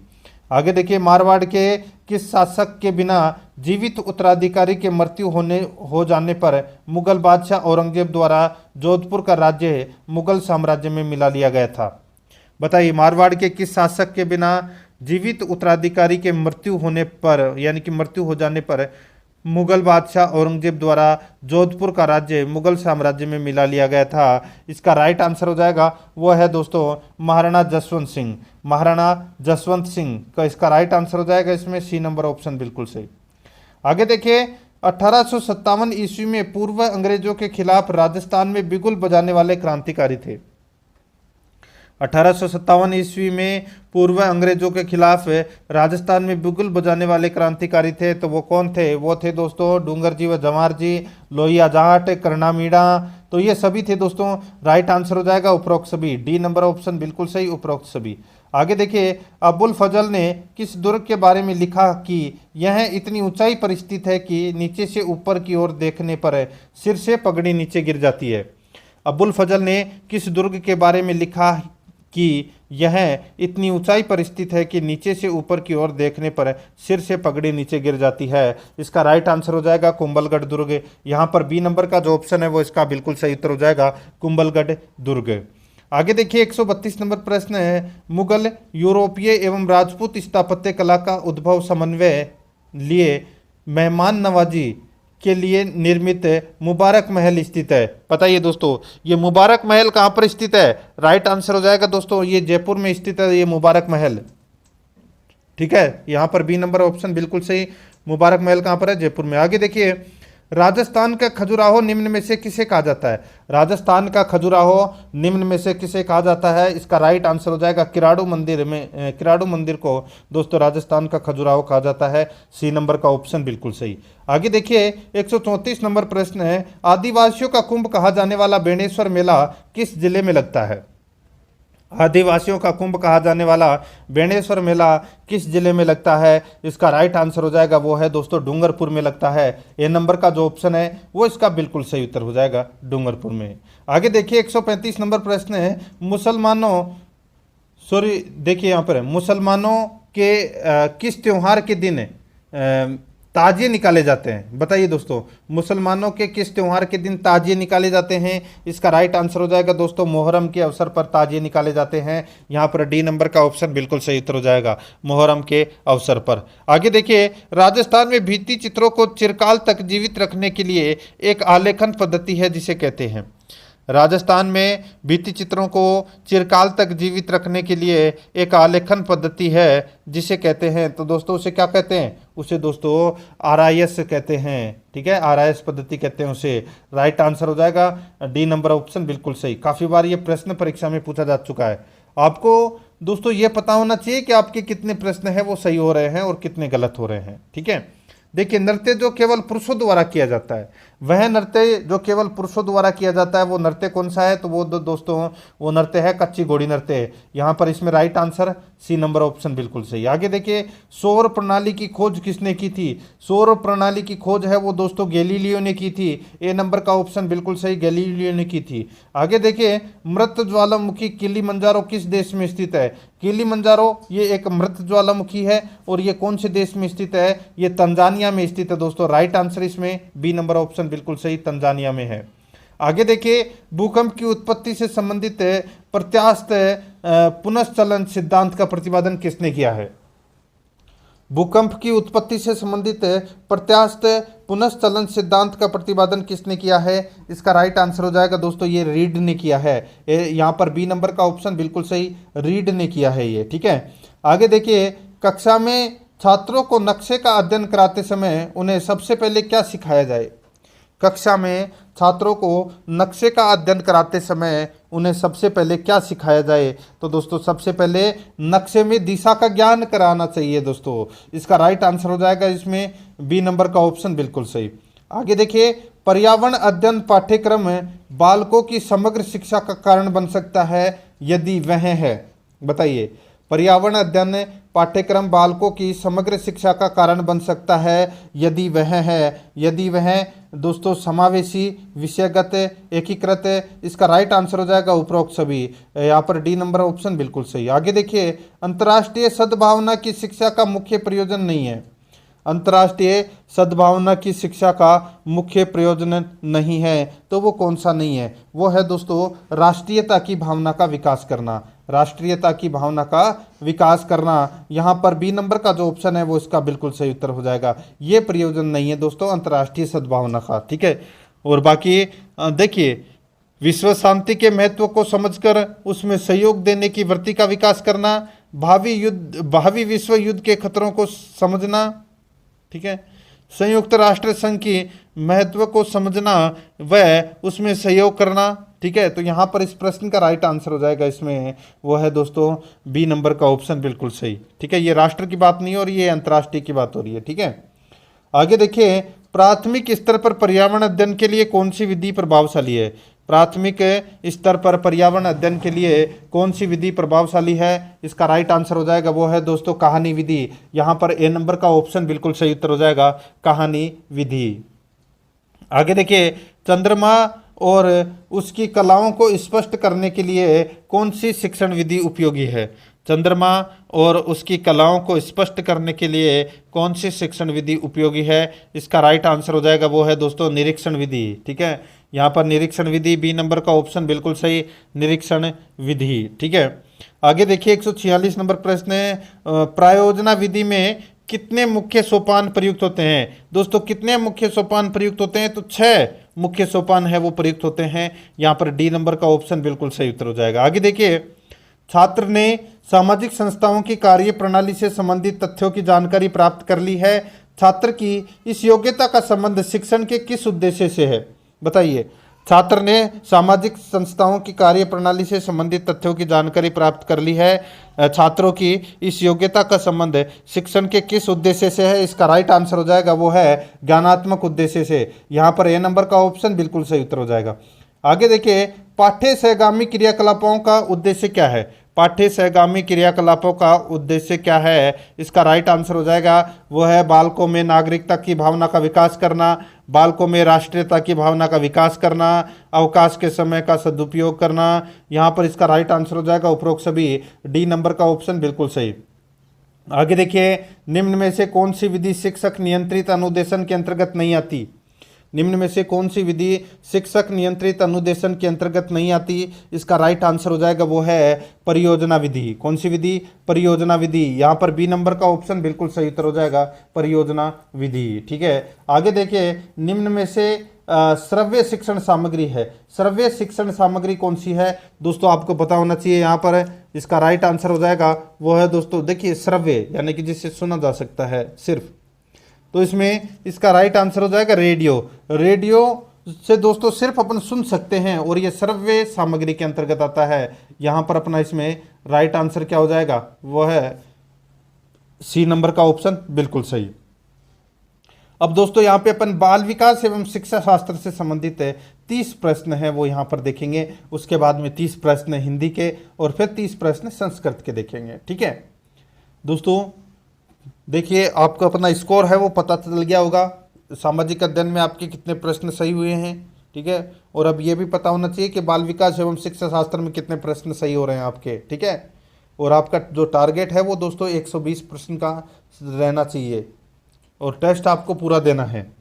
आगे देखिए, मारवाड़ के किस शासक के बिना जीवित उत्तराधिकारी के मृत्यु हो जाने पर मुगल बादशाह औरंगजेब द्वारा जोधपुर का राज्य मुगल साम्राज्य में मिला लिया गया था? बताइए, मारवाड़ के किस शासक के बिना जीवित उत्तराधिकारी के मृत्यु होने पर, यानी कि मृत्यु हो जाने पर मुगल बादशाह औरंगजेब द्वारा जोधपुर का राज्य मुगल साम्राज्य में मिला लिया गया था? इसका राइट आंसर हो जाएगा वो है दोस्तों महाराणा जसवंत सिंह। महाराणा जसवंत सिंह का इसका राइट आंसर हो जाएगा इसमें सी नंबर ऑप्शन बिल्कुल सही। आगे देखिए, 1857 ईस्वी में पूर्व अंग्रेजों के खिलाफ राजस्थान में बिगुल बजाने वाले क्रांतिकारी थे। 1857 ईस्वी में पूर्व अंग्रेजों के खिलाफ राजस्थान में बिगुल बजाने वाले क्रांतिकारी थे, तो वो कौन थे? वो थे दोस्तों डूंगर जी व जमार जी, लोहिया जाट, करना मीणा, तो ये सभी थे दोस्तों। राइट आंसर हो जाएगा उपरोक्त सभी, डी नंबर ऑप्शन बिल्कुल सही, उपरोक्त सभी। आगे देखिए, अबुल फजल ने किस दुर्ग के बारे में लिखा कि यह इतनी ऊंचाई पर स्थित है कि नीचे से ऊपर की ओर देखने पर सिर से पगड़ी नीचे गिर जाती है? अबुल फजल ने किस दुर्ग के बारे में लिखा कि यह इतनी ऊंचाई पर स्थित है कि नीचे से ऊपर की ओर देखने पर सिर से पगड़ी नीचे गिर जाती है? इसका राइट आंसर हो जाएगा कुंभलगढ़ दुर्ग। यहाँ पर बी नंबर का जो ऑप्शन है वो इसका बिल्कुल सही उत्तर हो जाएगा कुंभलगढ़ दुर्ग। आगे देखिए, 132 नंबर प्रश्न है, मुगल, यूरोपीय एवं राजपूत स्थापत्य कला का उद्भव समन्वय लिए मेहमान नवाजी के लिए निर्मित मुबारक महल स्थित है? बताइए दोस्तों, ये मुबारक महल कहाँ पर स्थित है? राइट आंसर हो जाएगा दोस्तों ये जयपुर में स्थित है ये मुबारक महल। ठीक है, यहाँ पर बी नंबर ऑप्शन बिल्कुल सही, मुबारक महल कहाँ पर है? जयपुर में। आगे देखिए, राजस्थान का खजुराहो निम्न में से किसे कहा जाता है? राजस्थान का खजुराहो निम्न में से किसे कहा जाता है? इसका राइट आंसर हो जाएगा किराड़ू मंदिर में, किराड़ू मंदिर को दोस्तों राजस्थान का खजुराहो कहा जाता है। सी नंबर का ऑप्शन बिल्कुल सही। आगे देखिए 134 नंबर प्रश्न है, आदिवासियों का कुंभ कहा जाने वाला बेणेश्वर मेला किस जिले में लगता है? आदिवासियों का कुंभ कहा जाने वाला बेणेश्वर मेला किस जिले में लगता है? इसका राइट आंसर हो जाएगा वो है दोस्तों डूंगरपुर में लगता है। ए नंबर का जो ऑप्शन है वो इसका बिल्कुल सही उत्तर हो जाएगा डूंगरपुर में। आगे देखिए 135 नंबर प्रश्न है, देखिए यहाँ पर मुसलमानों के किस त्योहार के दिन ताजिए निकाले जाते हैं? बताइए दोस्तों, मुसलमानों के किस त्योहार के दिन ताजिए निकाले जाते हैं? इसका राइट आंसर हो जाएगा दोस्तों मोहर्रम के अवसर पर ताजिए निकाले जाते हैं। यहाँ पर डी नंबर का ऑप्शन बिल्कुल सही उत्तर हो जाएगा मोहर्रम के अवसर पर। आगे देखिए राजस्थान में भित्ति चित्रों को चिरकाल तक जीवित रखने के लिए एक आलेखन पद्धति है जिसे कहते हैं। राजस्थान में भित्ति चित्रों को चिरकाल तक जीवित रखने के लिए एक आलेखन पद्धति है जिसे कहते हैं, तो दोस्तों उसे क्या कहते हैं? उसे दोस्तों RIS कहते हैं। ठीक है, RIS पद्धति कहते हैं उसे। राइट आंसर हो जाएगा डी नंबर ऑप्शन बिल्कुल सही। काफ़ी बार ये प्रश्न परीक्षा में पूछा जा चुका है। आपको दोस्तों ये पता होना चाहिए कि आपके कितने प्रश्न हैं वो सही हो रहे हैं और कितने गलत हो रहे हैं। ठीक है, देखिए नृत्य जो केवल पुरुषों द्वारा किया जाता है, वह नृत्य जो केवल पुरुषों द्वारा किया जाता है वो नृत्य कौन सा है? तो वो दोस्तों वो नृत्य है कच्ची घोड़ी नृत्य। यहाँ पर इसमें right answer C number option बिल्कुल सही। आगे देखिए सौर प्रणाली की खोज किसने की थी? सौर प्रणाली की खोज है वो दोस्तों गैलीलियो ने की थी। ए नंबर का ऑप्शन बिल्कुल सही, गैलीलियो ने की थी। आगे देखिए मृत ज्वालामुखी किलिमंजारो किस देश में स्थित है? किलिमंजारो ये एक मृत ज्वालामुखी है और ये कौन से देश में स्थित है? ये तंजानिया में स्थित है दोस्तों। राइट आंसर इसमें बी नंबर ऑप्शन बिल्कुल सही, तंजानिया में है। आगे देखिए भूकंप की उत्पत्ति से संबंधित प्रत्यास्थ पुनश्चलन सिद्धांत का प्रतिपादन किसने किया है? भूकंप की उत्पत्ति से संबंधित प्रत्यास्थ पुनश्चलन सिद्धांत का प्रतिपादन किसने किया है? इसका राइट आंसर हो जाएगा दोस्तों ये रीड ने किया है। यहाँ पर बी नंबर का ऑप्शन बिल्कुल सही, रीड ने किया है ये। ठीक है, आगे देखिए कक्षा में छात्रों को नक्शे का अध्ययन कराते समय उन्हें सबसे पहले क्या सिखाया जाए? कक्षा में छात्रों को नक्शे का अध्ययन कराते समय उन्हें सबसे पहले क्या सिखाया जाए? तो दोस्तों सबसे पहले नक्शे में दिशा का ज्ञान कराना चाहिए दोस्तों। इसका राइट आंसर हो जाएगा इसमें बी नंबर का ऑप्शन बिल्कुल सही। आगे देखिए पर्यावरण अध्ययन पाठ्यक्रम बालकों की समग्र शिक्षा का कारण बन सकता है यदि वह है? बताइए, पर्यावरण अध्ययन पाठ्यक्रम बालकों की समग्र शिक्षा का कारण बन सकता है यदि वह है, यदि वह दोस्तों समावेशी, विषयगत, एकीकृत। इसका राइट आंसर हो जाएगा उपरोक्त सभी। यहाँ पर डी नंबर ऑप्शन बिल्कुल सही। आगे देखिए अंतर्राष्ट्रीय सद्भावना की शिक्षा का मुख्य प्रयोजन नहीं है। अंतर्राष्ट्रीय सद्भावना की शिक्षा का मुख्य प्रयोजन नहीं है, तो वो कौन सा नहीं है? वो है दोस्तों राष्ट्रीयता की भावना का विकास करना। राष्ट्रीयता की भावना का विकास करना। यहाँ पर बी नंबर का जो ऑप्शन है वो इसका बिल्कुल सही उत्तर हो जाएगा। ये प्रयोजन नहीं है दोस्तों अंतर्राष्ट्रीय सद्भावना का। ठीक है, और बाकी देखिए विश्व शांति के महत्व को समझकर उसमें सहयोग देने की वृत्ति का विकास करना, भावी विश्व युद्ध के खतरों को समझना। ठीक है, संयुक्त राष्ट्र संघ की महत्व को समझना व उसमें सहयोग करना। ठीक है, तो यहाँ पर इस प्रश्न का राइट आंसर हो जाएगा इसमें वो है दोस्तों बी नंबर का ऑप्शन बिल्कुल सही। ठीक है, ये राष्ट्र की बात नहीं हो रही है, अंतर्राष्ट्रीय की बात हो रही है। ठीक है, आगे देखिए प्राथमिक स्तर पर पर्यावरण अध्ययन के लिए कौन सी विधि प्रभावशाली है? प्राथमिक स्तर पर पर्यावरण अध्ययन के लिए कौन सी विधि प्रभावशाली है? इसका राइट आंसर हो जाएगा वो है दोस्तों कहानी विधि। यहाँ पर ए नंबर का ऑप्शन बिल्कुल सही उत्तर हो जाएगा कहानी विधि। आगे देखिए चंद्रमा और उसकी कलाओं को स्पष्ट करने के लिए कौन सी शिक्षण विधि उपयोगी है? चंद्रमा और उसकी कलाओं को स्पष्ट करने के लिए कौन सी शिक्षण विधि उपयोगी है? इसका राइट आंसर हो जाएगा वो है दोस्तों निरीक्षण विधि। ठीक है, यहाँ पर निरीक्षण विधि बी नंबर का ऑप्शन बिल्कुल सही, निरीक्षण विधि। ठीक है, आगे देखिए 146 नंबर प्रश्न है प्रायोजना विधि में कितने मुख्य सोपान प्रयुक्त होते हैं? दोस्तों कितने मुख्य सोपान प्रयुक्त होते हैं? तो 6 मुख्य सोपान है वो प्रयुक्त होते हैं। यहाँ पर डी नंबर का ऑप्शन बिल्कुल सही उत्तर हो जाएगा। आगे देखिए छात्र ने सामाजिक संस्थाओं की कार्य प्रणाली से संबंधित तथ्यों की जानकारी प्राप्त कर ली है छात्र की इस योग्यता का संबंध शिक्षण के किस उद्देश्य से है? बताइए। छात्र ने सामाजिक संस्थाओं की कार्य प्रणाली से संबंधित तथ्यों की जानकारी प्राप्त कर ली है। छात्रों की इस योग्यता का संबंध शिक्षण के किस उद्देश्य से है? इसका राइट आंसर हो जाएगा वो है ज्ञानात्मक उद्देश्य से। यहाँ पर ए नंबर का ऑप्शन बिल्कुल सही उत्तर हो जाएगा। आगे देखिए, पाठ्य सहगामी क्रियाकलापों का उद्देश्य क्या है? पाठ्य सहगामी क्रियाकलापों का उद्देश्य क्या है? इसका राइट आंसर हो जाएगा वो है बालकों में नागरिकता की भावना का विकास करना, बालकों में राष्ट्रीयता की भावना का विकास करना, अवकाश के समय का सदुपयोग करना। यहाँ पर इसका राइट आंसर हो जाएगा उपरोक्त सभी। डी नंबर का ऑप्शन बिल्कुल सही। आगे देखिए, निम्न में से कौन सी विधि शिक्षक नियंत्रित अनुदेशन के अंतर्गत नहीं आती? निम्न में से कौन सी विधि शिक्षक नियंत्रित अनुदेशन के अंतर्गत नहीं आती? इसका राइट आंसर हो जाएगा वो है परियोजना विधि। कौन सी विधि? परियोजना विधि। यहाँ पर बी नंबर का ऑप्शन बिल्कुल सही उत्तर हो जाएगा परियोजना विधि। ठीक है, आगे देखिए, निम्न में से श्रव्य शिक्षण सामग्री है। श्रव्य शिक्षण सामग्री कौन सी है? दोस्तों आपको पता होना चाहिए। यहाँ पर इसका राइट आंसर हो जाएगा वो है दोस्तों, देखिए श्रव्य यानी कि जिससे सुना जा सकता है सिर्फ, तो इसमें इसका राइट आंसर हो जाएगा रेडियो। रेडियो से दोस्तों सिर्फ अपन सुन सकते हैं और ये श्रव्य सामग्री के अंतर्गत आता है। यहाँ पर अपना इसमें राइट आंसर क्या हो जाएगा? वो है सी नंबर का ऑप्शन बिल्कुल सही। अब दोस्तों यहाँ पे अपन बाल विकास एवं शिक्षा शास्त्र से संबंधित 30 प्रश्न हैं वो यहाँ पर देखेंगे। उसके बाद में 30 प्रश्न हिंदी के और फिर 30 प्रश्न संस्कृत के देखेंगे। ठीक है दोस्तों, देखिए आपको अपना स्कोर है वो पता चल गया होगा। सामाजिक अध्ययन में आपके कितने प्रश्न सही हुए हैं। ठीक है, और अब ये भी पता होना चाहिए कि बाल विकास एवं शिक्षा शास्त्र में कितने प्रश्न सही हो रहे हैं आपके। ठीक है, और आपका जो टारगेट है वो दोस्तों 120 प्रश्न का रहना चाहिए और टेस्ट आपको पूरा देना है।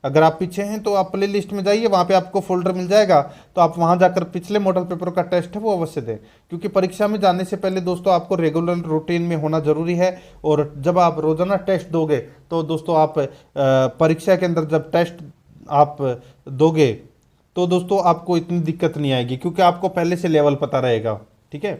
अगर आप पीछे हैं तो आप प्ले लिस्ट में जाइए, वहाँ पे आपको फोल्डर मिल जाएगा, तो आप वहाँ जाकर पिछले मॉडल पेपर का टेस्ट है वो अवश्य दें, क्योंकि परीक्षा में जाने से पहले दोस्तों आपको रेगुलर रूटीन में होना जरूरी है। और जब आप रोजाना टेस्ट दोगे तो दोस्तों आप परीक्षा के अंदर जब टेस्ट आप दोगे तो दोस्तों आपको इतनी दिक्कत नहीं आएगी, क्योंकि आपको पहले से लेवल पता रहेगा। ठीक है,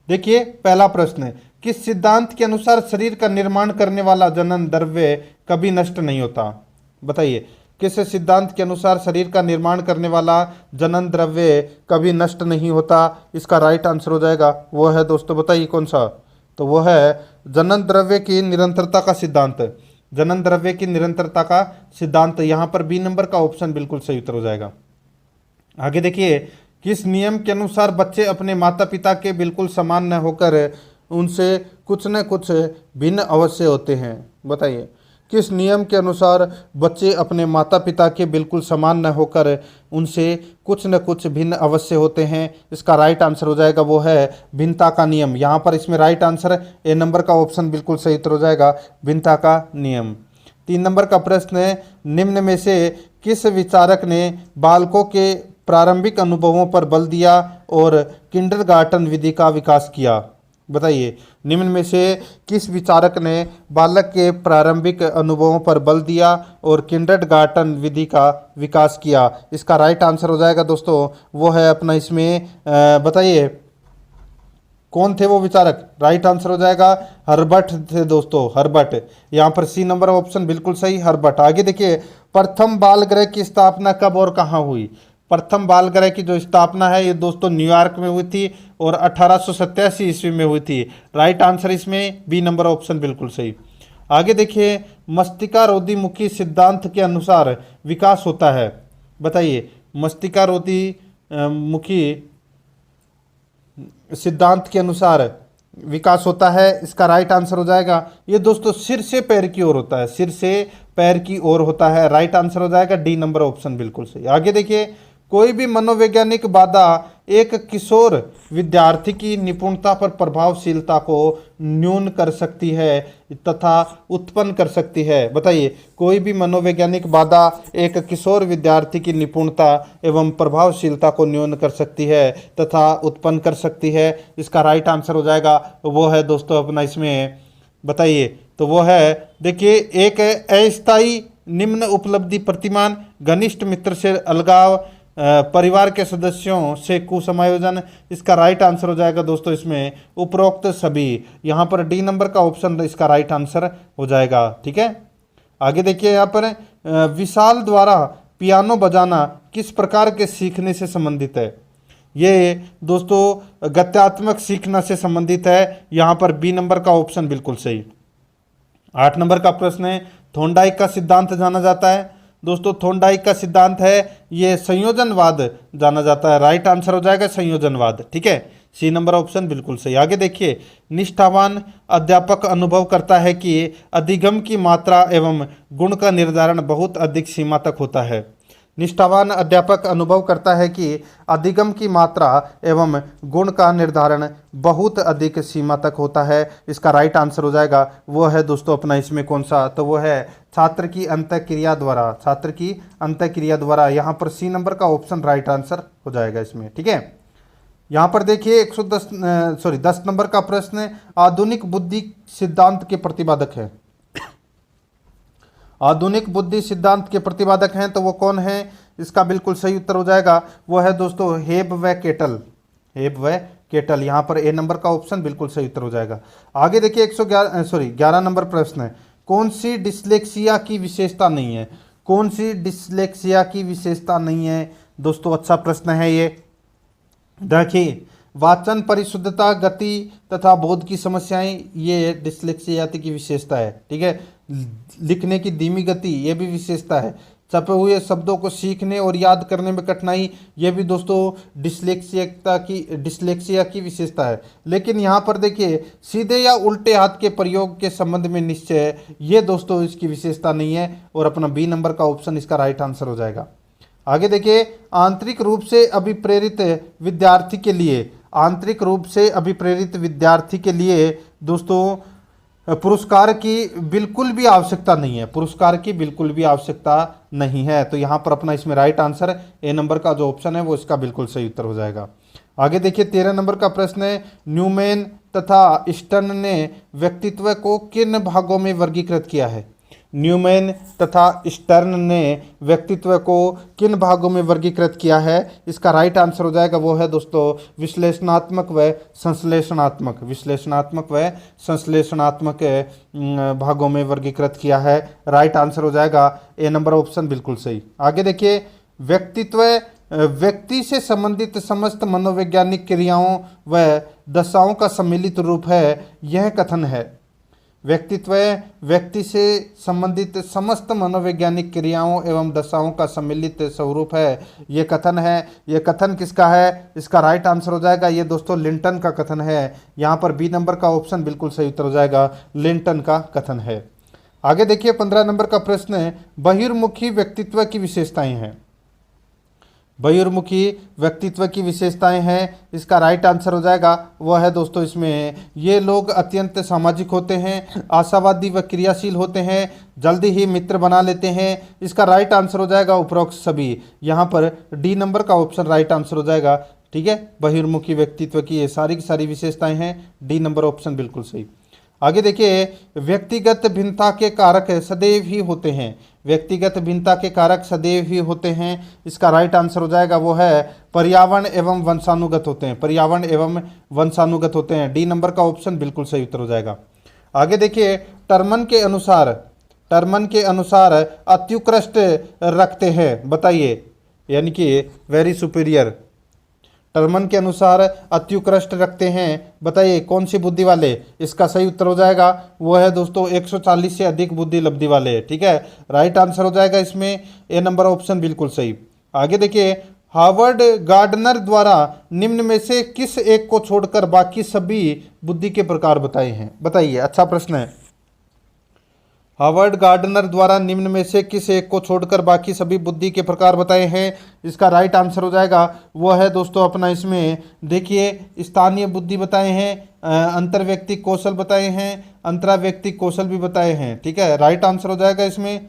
देखिए पहला प्रश्न, किस सिद्धांत के अनुसार शरीर का निर्माण करने वाला जनन द्रव्य कभी नष्ट नहीं होता? बताइए, किस सिद्धांत के अनुसार शरीर का निर्माण करने वाला जनन द्रव्य कभी नष्ट नहीं होता? इसका राइट आंसर हो जाएगा वो है दोस्तों, बताइए कौन सा? तो वो है जनन द्रव्य की निरंतरता का सिद्धांत। जनन द्रव्य की निरंतरता का सिद्धांत। यहाँ पर बी नंबर का ऑप्शन बिल्कुल सही उत्तर हो जाएगा। आगे देखिए, किस नियम के अनुसार बच्चे अपने माता पिता के बिल्कुल समान न होकर उनसे कुछ न कुछ भिन्न अवश्य होते हैं? बताइए, किस नियम के अनुसार बच्चे अपने माता पिता के बिल्कुल समान न होकर उनसे कुछ न कुछ भिन्न अवश्य होते हैं? इसका राइट आंसर हो जाएगा वो है भिन्नता का नियम। यहाँ पर इसमें राइट आंसर ए नंबर का ऑप्शन बिल्कुल सही उत्तर हो जाएगा, भिन्नता का नियम। 3 नंबर का प्रश्न है, निम्न में से किस विचारक ने बालकों के प्रारंभिक अनुभवों पर बल दिया और किंडरगार्टन विधि का विकास किया? बताइए, निम्न में से किस विचारक ने बालक के प्रारंभिक अनुभवों पर बल दिया और किंडरगार्टन विधि का विकास किया? इसका राइट आंसर हो जाएगा दोस्तों वो है अपना इसमें बताइए कौन थे वो विचारक? राइट आंसर हो जाएगा हर्बर्ट थे दोस्तों, हर्बर्ट। यहाँ पर सी नंबर ऑप्शन बिल्कुल सही, हर्बर्ट। आगे देखिए, प्रथम बाल गृह की स्थापना कब और कहाँ हुई? प्रथम बाल गृह की जो स्थापना है ये दोस्तों न्यूयॉर्क में हुई थी और 1887 ईस्वी में हुई थी। राइट आंसर इसमें बी नंबर ऑप्शन बिल्कुल सही। आगे देखिए, मस्तिष्का रोधी मुखी सिद्धांत के अनुसार विकास होता है। बताइए, मस्तिष्का रोधी मुखी सिद्धांत के अनुसार विकास होता है। इसका राइट आंसर हो जाएगा ये दोस्तों सिर से पैर की ओर होता है, सिर से पैर की ओर होता है। राइट आंसर हो जाएगा डी नंबर ऑप्शन बिल्कुल सही। आगे देखिए, कोई भी मनोवैज्ञानिक बाधा एक किशोर विद्यार्थी की निपुणता पर प्रभावशीलता को न्यून कर सकती है तथा उत्पन्न कर सकती है। बताइए, कोई भी मनोवैज्ञानिक बाधा एक किशोर विद्यार्थी की निपुणता एवं प्रभावशीलता को न्यून कर सकती है तथा उत्पन्न कर सकती है। इसका राइट आंसर हो जाएगा वो है दोस्तों अपना इसमें, बताइए तो वो है, देखिए, एक अस्थायी निम्न उपलब्धि प्रतिमान, घनिष्ठ मित्र से अलगाव, परिवार के सदस्यों से कुसमायोजन। इसका राइट आंसर हो जाएगा दोस्तों इसमें उपरोक्त सभी। यहाँ पर डी नंबर का ऑप्शन इसका राइट आंसर हो जाएगा। ठीक है, आगे देखिए यहाँ पर विशाल द्वारा पियानो बजाना किस प्रकार के सीखने से संबंधित है? ये दोस्तों गत्यात्मक सीखना से संबंधित है। यहाँ पर बी नंबर का ऑप्शन बिल्कुल सही। 8 नंबर का प्रश्न है, थोंडाइक का सिद्धांत जाना जाता है। दोस्तों थोंडाइक का सिद्धांत है ये संयोजनवाद जाना जाता है। राइट आंसर हो जाएगा संयोजनवाद। ठीक है, सी नंबर ऑप्शन बिल्कुल सही। आगे देखिए, निष्ठावान अध्यापक अनुभव करता है कि अधिगम की मात्रा एवं गुण का निर्धारण बहुत अधिक सीमा तक होता है। निष्ठावान अध्यापक अनुभव करता है कि अधिगम की मात्रा एवं गुण का निर्धारण बहुत अधिक सीमा तक होता है। इसका राइट आंसर हो जाएगा वो है दोस्तों अपना इसमें कौन सा, तो वो है छात्र की अंतःक्रिया द्वारा। छात्र की अंतःक्रिया द्वारा, यहाँ पर सी नंबर का ऑप्शन राइट आंसर हो जाएगा इसमें। ठीक है, यहाँ पर देखिए 10 नंबर का प्रश्न है, आधुनिक बुद्धि सिद्धांत के प्रतिपादक है। आधुनिक बुद्धि सिद्धांत के प्रतिपादक हैं तो वो कौन है? इसका बिल्कुल सही उत्तर हो जाएगा वो है दोस्तों हेब व केटल। हेब व केटल, यहाँ पर ए नंबर का ऑप्शन बिल्कुल सही उत्तर हो जाएगा। आगे देखिए 11 नंबर प्रश्न है, कौन सी डिस्लेक्सिया की विशेषता नहीं है? कौन सी डिस्लेक्सिया की विशेषता नहीं है दोस्तों? अच्छा प्रश्न है ये। देखिए, वाचन परिशुद्धता, गति तथा बोध की समस्याएं, ये डिस्लेक्सिया की विशेषता है। ठीक है, लिखने की धीमी गति, ये भी विशेषता है। छपे हुए शब्दों को सीखने और याद करने में कठिनाई, ये भी दोस्तों डिस्लेक्सिया की विशेषता है। लेकिन यहाँ पर देखिए, सीधे या उल्टे हाथ के प्रयोग के संबंध में निश्चय, ये दोस्तों इसकी विशेषता नहीं है और अपना बी नंबर का ऑप्शन इसका राइट आंसर हो जाएगा। आगे देखिए, आंतरिक रूप से अभिप्रेरित विद्यार्थी के लिए, आंतरिक रूप से अभिप्रेरित विद्यार्थी के लिए दोस्तों पुरस्कार की बिल्कुल भी आवश्यकता नहीं है। पुरस्कार की बिल्कुल भी आवश्यकता नहीं है। तो यहाँ पर अपना इसमें राइट आंसर ए नंबर का जो ऑप्शन है वो इसका बिल्कुल सही उत्तर हो जाएगा। आगे देखिए 13 नंबर का प्रश्न है, न्यूमैन तथा स्टर्न ने व्यक्तित्व को किन भागों में वर्गीकृत किया है? न्यूमैन तथा स्टर्न ने व्यक्तित्व को किन भागों में वर्गीकृत किया है? इसका राइट आंसर हो जाएगा वो है दोस्तों विश्लेषणात्मक व संश्लेषणात्मक। विश्लेषणात्मक व संश्लेषणात्मक भागों में वर्गीकृत किया है। राइट आंसर हो जाएगा ए नंबर ऑप्शन बिल्कुल सही। आगे देखिए, व्यक्तित्व व्यक्ति से संबंधित समस्त मनोवैज्ञानिक क्रियाओं व दशाओं का सम्मिलित रूप है, यह कथन है। व्यक्तित्व व्यक्ति से संबंधित समस्त मनोवैज्ञानिक क्रियाओं एवं दशाओं का सम्मिलित स्वरूप है, ये कथन है। ये कथन किसका है? इसका राइट आंसर हो जाएगा ये दोस्तों लिंटन का कथन है। यहाँ पर बी नंबर का ऑप्शन बिल्कुल सही उत्तर हो जाएगा, लिंटन का कथन है। आगे देखिए 15 नंबर का प्रश्न है, बहिर्मुखी व्यक्तित्व की विशेषताएं हैं। बहिर्मुखी व्यक्तित्व की विशेषताएं हैं, इसका राइट आंसर हो जाएगा वह है दोस्तों इसमें, ये लोग अत्यंत सामाजिक होते हैं, आशावादी व क्रियाशील होते हैं, जल्दी ही मित्र बना लेते हैं। इसका राइट आंसर हो जाएगा उपरोक्त सभी। यहाँ पर डी नंबर का ऑप्शन राइट आंसर हो जाएगा। ठीक है, बहिर्मुखी व्यक्तित्व की ये सारी की सारी विशेषताएं हैं, डी नंबर ऑप्शन बिल्कुल सही। आगे देखिए, व्यक्तिगत भिन्नता के कारक सदैव ही होते हैं। व्यक्तिगत भिन्नता के कारक सदैव ही होते हैं, इसका राइट आंसर हो जाएगा वो है पर्यावरण एवं वंशानुगत होते हैं। पर्यावरण एवं वंशानुगत होते हैं, डी नंबर का ऑप्शन बिल्कुल सही उत्तर हो जाएगा। आगे देखिए, टर्मन के अनुसार अत्युत्कृष्ट रखते हैं, बताइए, यानी कि वेरी सुपीरियर। टर्मन के अनुसार अत्युत्कृष्ट रखते हैं, बताइए कौन सी बुद्धि वाले? इसका सही उत्तर हो जाएगा वो है दोस्तों 140 से अधिक बुद्धि लब्धि वाले। ठीक है, राइट आंसर हो जाएगा इसमें ए नंबर ऑप्शन बिल्कुल सही। आगे देखिए, हार्वर्ड गार्डनर द्वारा निम्न में से किस एक को छोड़कर बाकी सभी बुद्धि के प्रकार बताए हैं? बताइए, अच्छा प्रश्न है। हार्वर्ड गार्डनर द्वारा निम्न में से किस एक को छोड़कर बाकी सभी बुद्धि के प्रकार बताए हैं? इसका राइट आंसर हो जाएगा वो है दोस्तों अपना इसमें देखिए, स्थानीय बुद्धि बताए हैं, अंतर्व्यक्तिक कौशल बताए हैं, अंतराव्यक्तिक कौशल भी बताए हैं। ठीक है, राइट आंसर हो जाएगा इसमें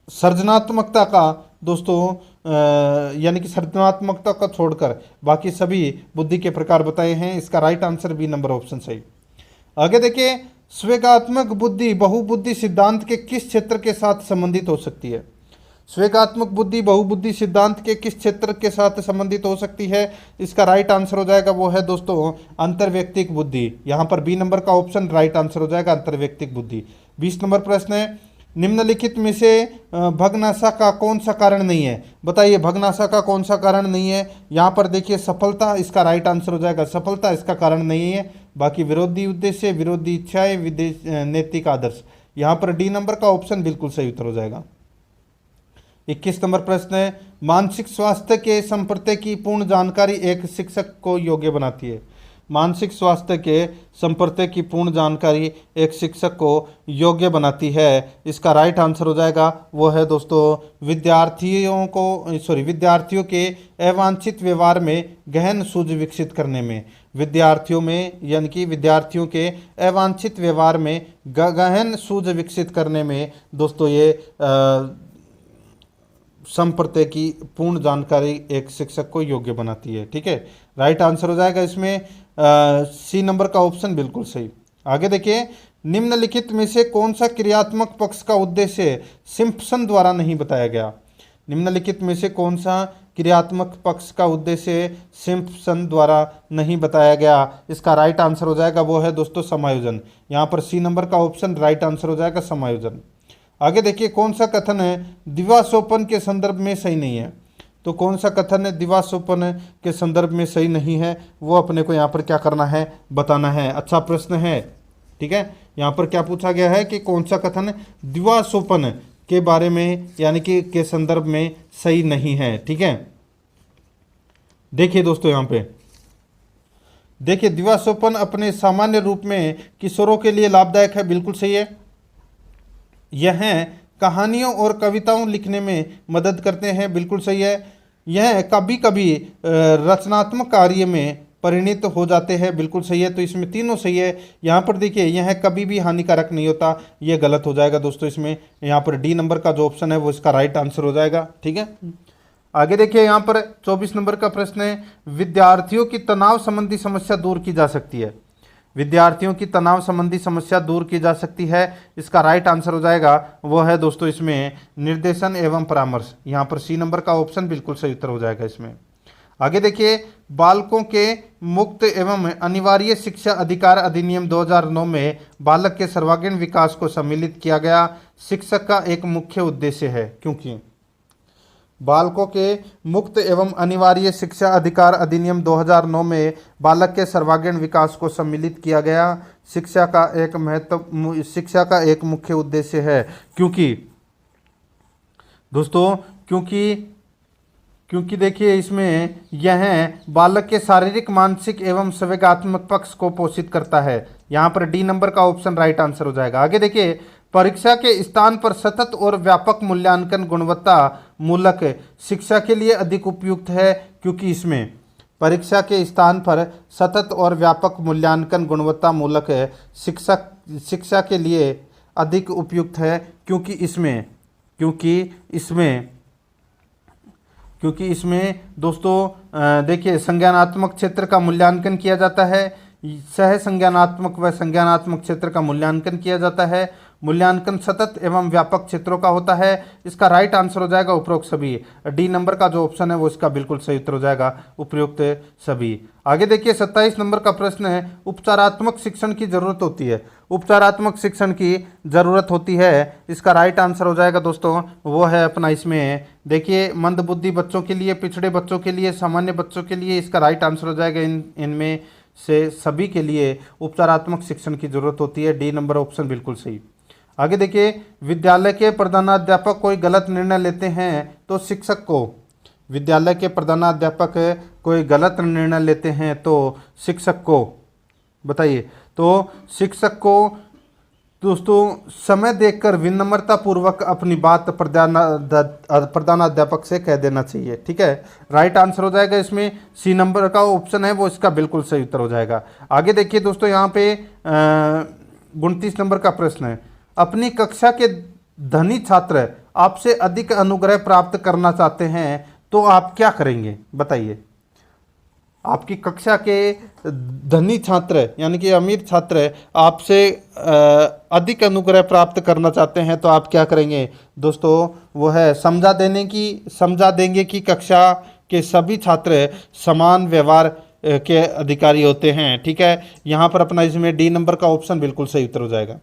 सृजनात्मकता का दोस्तों यानी कि सृजनात्मकता का छोड़कर बाकी सभी बुद्धि के प्रकार बताए हैं। इसका right answer B number option सही। आगे देखिए, स्वेगात्मक बुद्धि बहुबुद्धि सिद्धांत के किस क्षेत्र के साथ संबंधित हो सकती है? स्वेगात्मक बुद्धि बहुबुद्धि सिद्धांत के किस क्षेत्र के साथ संबंधित हो सकती है? इसका राइट आंसर हो जाएगा वो है दोस्तों अंतर्व्यक्तिक बुद्धि। यहाँ पर बी नंबर का ऑप्शन राइट आंसर हो जाएगा अंतर्व्यक्तिक बुद्धि। 20 नंबर प्रश्न है, निम्नलिखित में से भग्नाशा का कौन सा कारण नहीं है? बताइए भग्नाशा का कौन सा कारण नहीं है? यहाँ पर देखिए सफलता इसका राइट आंसर हो जाएगा, सफलता इसका कारण नहीं है। बाकी विरोधी उद्देश्य, विरोधी इच्छाएं, नैतिक आदर्श, यहाँ पर डी नंबर का ऑप्शन बिल्कुल सही उत्तर हो जाएगा। 21 नंबर प्रश्न है, मानसिक स्वास्थ्य के संपर्क की पूर्ण जानकारी एक शिक्षक को योग्य बनाती है। मानसिक स्वास्थ्य के संपर्क की पूर्ण जानकारी एक शिक्षक को योग्य बनाती है, इसका राइट आंसर हो जाएगा वो है दोस्तों विद्यार्थियों के अवांछित व्यवहार में गहन सूझ विकसित करने में। विद्यार्थियों में यानी कि विद्यार्थियों के अवांछित व्यवहार में गहन सूझ विकसित करने में दोस्तों ये संपर्क की पूर्ण जानकारी एक शिक्षक को योग्य बनाती है। ठीक है, राइट आंसर हो जाएगा इसमें सी नंबर का ऑप्शन बिल्कुल सही। आगे देखिए, निम्नलिखित में से कौन सा क्रियात्मक पक्ष का उद्देश्य सिम्पसन द्वारा नहीं बताया गया? निम्नलिखित में से कौन सा क्रियात्मक पक्ष का उद्देश्य सिम्पसन द्वारा नहीं बताया गया? इसका राइट आंसर हो जाएगा वो है दोस्तों समायोजन। यहाँ पर सी नंबर का ऑप्शन राइट आंसर हो जाएगा समायोजन। आगे देखिए, कौन सा कथन है दिवास्वप्न के संदर्भ में सही नहीं है? तो कौन सा कथन है दिवास्वप्न के संदर्भ में सही नहीं है, वो अपने को यहाँ पर क्या करना है, बताना है। अच्छा प्रश्न है, ठीक है। यहाँ पर क्या पूछा गया है कि कौन सा कथन दिवास्वप्न के बारे में यानी कि के संदर्भ में सही नहीं है। ठीक है, देखिए दोस्तों यहाँ पे देखिए, दिवास्वप्न अपने सामान्य रूप में किशोरों के लिए लाभदायक है, बिल्कुल सही है। यह कहानियों और कविताओं लिखने में मदद करते हैं, बिल्कुल सही है। यह कभी कभी रचनात्मक कार्य में परिणित हो जाते हैं, बिल्कुल सही है। तो इसमें तीनों सही है। यहाँ पर देखिए, यह कभी भी हानिकारक नहीं होता, यह गलत हो जाएगा दोस्तों। इसमें यहाँ पर डी नंबर का जो ऑप्शन है वो इसका राइट आंसर हो जाएगा। ठीक है, आगे देखिए, यहाँ पर 24 नंबर का प्रश्न है, विद्यार्थियों की तनाव संबंधी समस्या दूर की जा सकती है। विद्यार्थियों की तनाव संबंधी समस्या दूर की जा सकती है, इसका राइट आंसर हो जाएगा वो है दोस्तों इसमें निर्देशन एवं परामर्श। यहाँ पर सी नंबर का ऑप्शन बिल्कुल सही उत्तर हो जाएगा इसमें। आगे देखिए, बालकों के मुक्त एवं अनिवार्य शिक्षा अधिकार अधिनियम 2009 में बालक के सर्वांगीण विकास को सम्मिलित किया गया, शिक्षक का एक मुख्य उद्देश्य है। क्योंकि बालकों के मुक्त एवं अनिवार्य शिक्षा अधिकार अधिनियम 2009 में बालक के सर्वांगीण विकास को सम्मिलित किया गया, शिक्षा का एक मुख्य उद्देश्य है। क्योंकि दोस्तों क्योंकि देखिए, इसमें यह बालक के शारीरिक, मानसिक एवं संवेगात्मक पक्ष को पोषित करता है। यहाँ पर डी नंबर का ऑप्शन राइट आंसर हो जाएगा। आगे देखिए, परीक्षा के स्थान पर सतत और व्यापक मूल्यांकन गुणवत्ता मूलक शिक्षा के लिए अधिक उपयुक्त है। क्योंकि इसमें परीक्षा के स्थान पर सतत और व्यापक मूल्यांकन गुणवत्ता मूलक शिक्षा के लिए अधिक उपयुक्त है। क्योंकि इसमें दोस्तों देखिए, संज्ञानात्मक क्षेत्र का मूल्यांकन किया जाता है, सह संज्ञानात्मक व संज्ञानात्मक क्षेत्र का मूल्यांकन किया जाता है। मूल्यांकन सतत एवं व्यापक क्षेत्रों का होता है, इसका राइट आंसर हो जाएगा उपरोक्त सभी। डी नंबर का जो ऑप्शन है वो इसका बिल्कुल सही उत्तर हो जाएगा, उपयुक्त सभी। आगे देखिए, 27 नंबर का प्रश्न है, उपचारात्मक शिक्षण की जरूरत होती है। उपचारात्मक शिक्षण की जरूरत होती है, इसका राइट आंसर हो जाएगा दोस्तों वो है अपना इसमें देखिए, मंदबुद्धि बच्चों के लिए, पिछड़े बच्चों के लिए, सामान्य बच्चों के लिए, इसका राइट आंसर हो जाएगा इनमें से सभी के लिए उपचारात्मक शिक्षण की जरूरत होती है। डी नंबर ऑप्शन बिल्कुल सही। आगे देखिए, विद्यालय के प्रधानाध्यापक कोई गलत निर्णय लेते हैं तो शिक्षक को, विद्यालय के प्रधानाध्यापक कोई गलत निर्णय लेते हैं तो शिक्षक को, बताइए, तो शिक्षक को दोस्तों समय देखकर विनम्रता पूर्वक अपनी बात प्रधानाध्यापक से कह देना चाहिए। ठीक है, राइट आंसर हो जाएगा इसमें सी नंबर का ऑप्शन है वो इसका बिल्कुल सही उत्तर हो जाएगा। आगे देखिए दोस्तों, यहाँ पे 29 नंबर का प्रश्न है, अपनी कक्षा के धनी छात्र आपसे अधिक अनुग्रह प्राप्त करना चाहते हैं तो आप क्या करेंगे? बताइए, आपकी कक्षा के धनी छात्र यानी कि अमीर छात्र आपसे अधिक अनुग्रह प्राप्त करना चाहते हैं तो आप क्या करेंगे? दोस्तों वो है समझा देंगे कि कक्षा के सभी छात्र समान व्यवहार के अधिकारी होते हैं। ठीक है, यहाँ पर अपना इसमें डी नंबर का ऑप्शन बिल्कुल सही उत्तर हो जाएगा।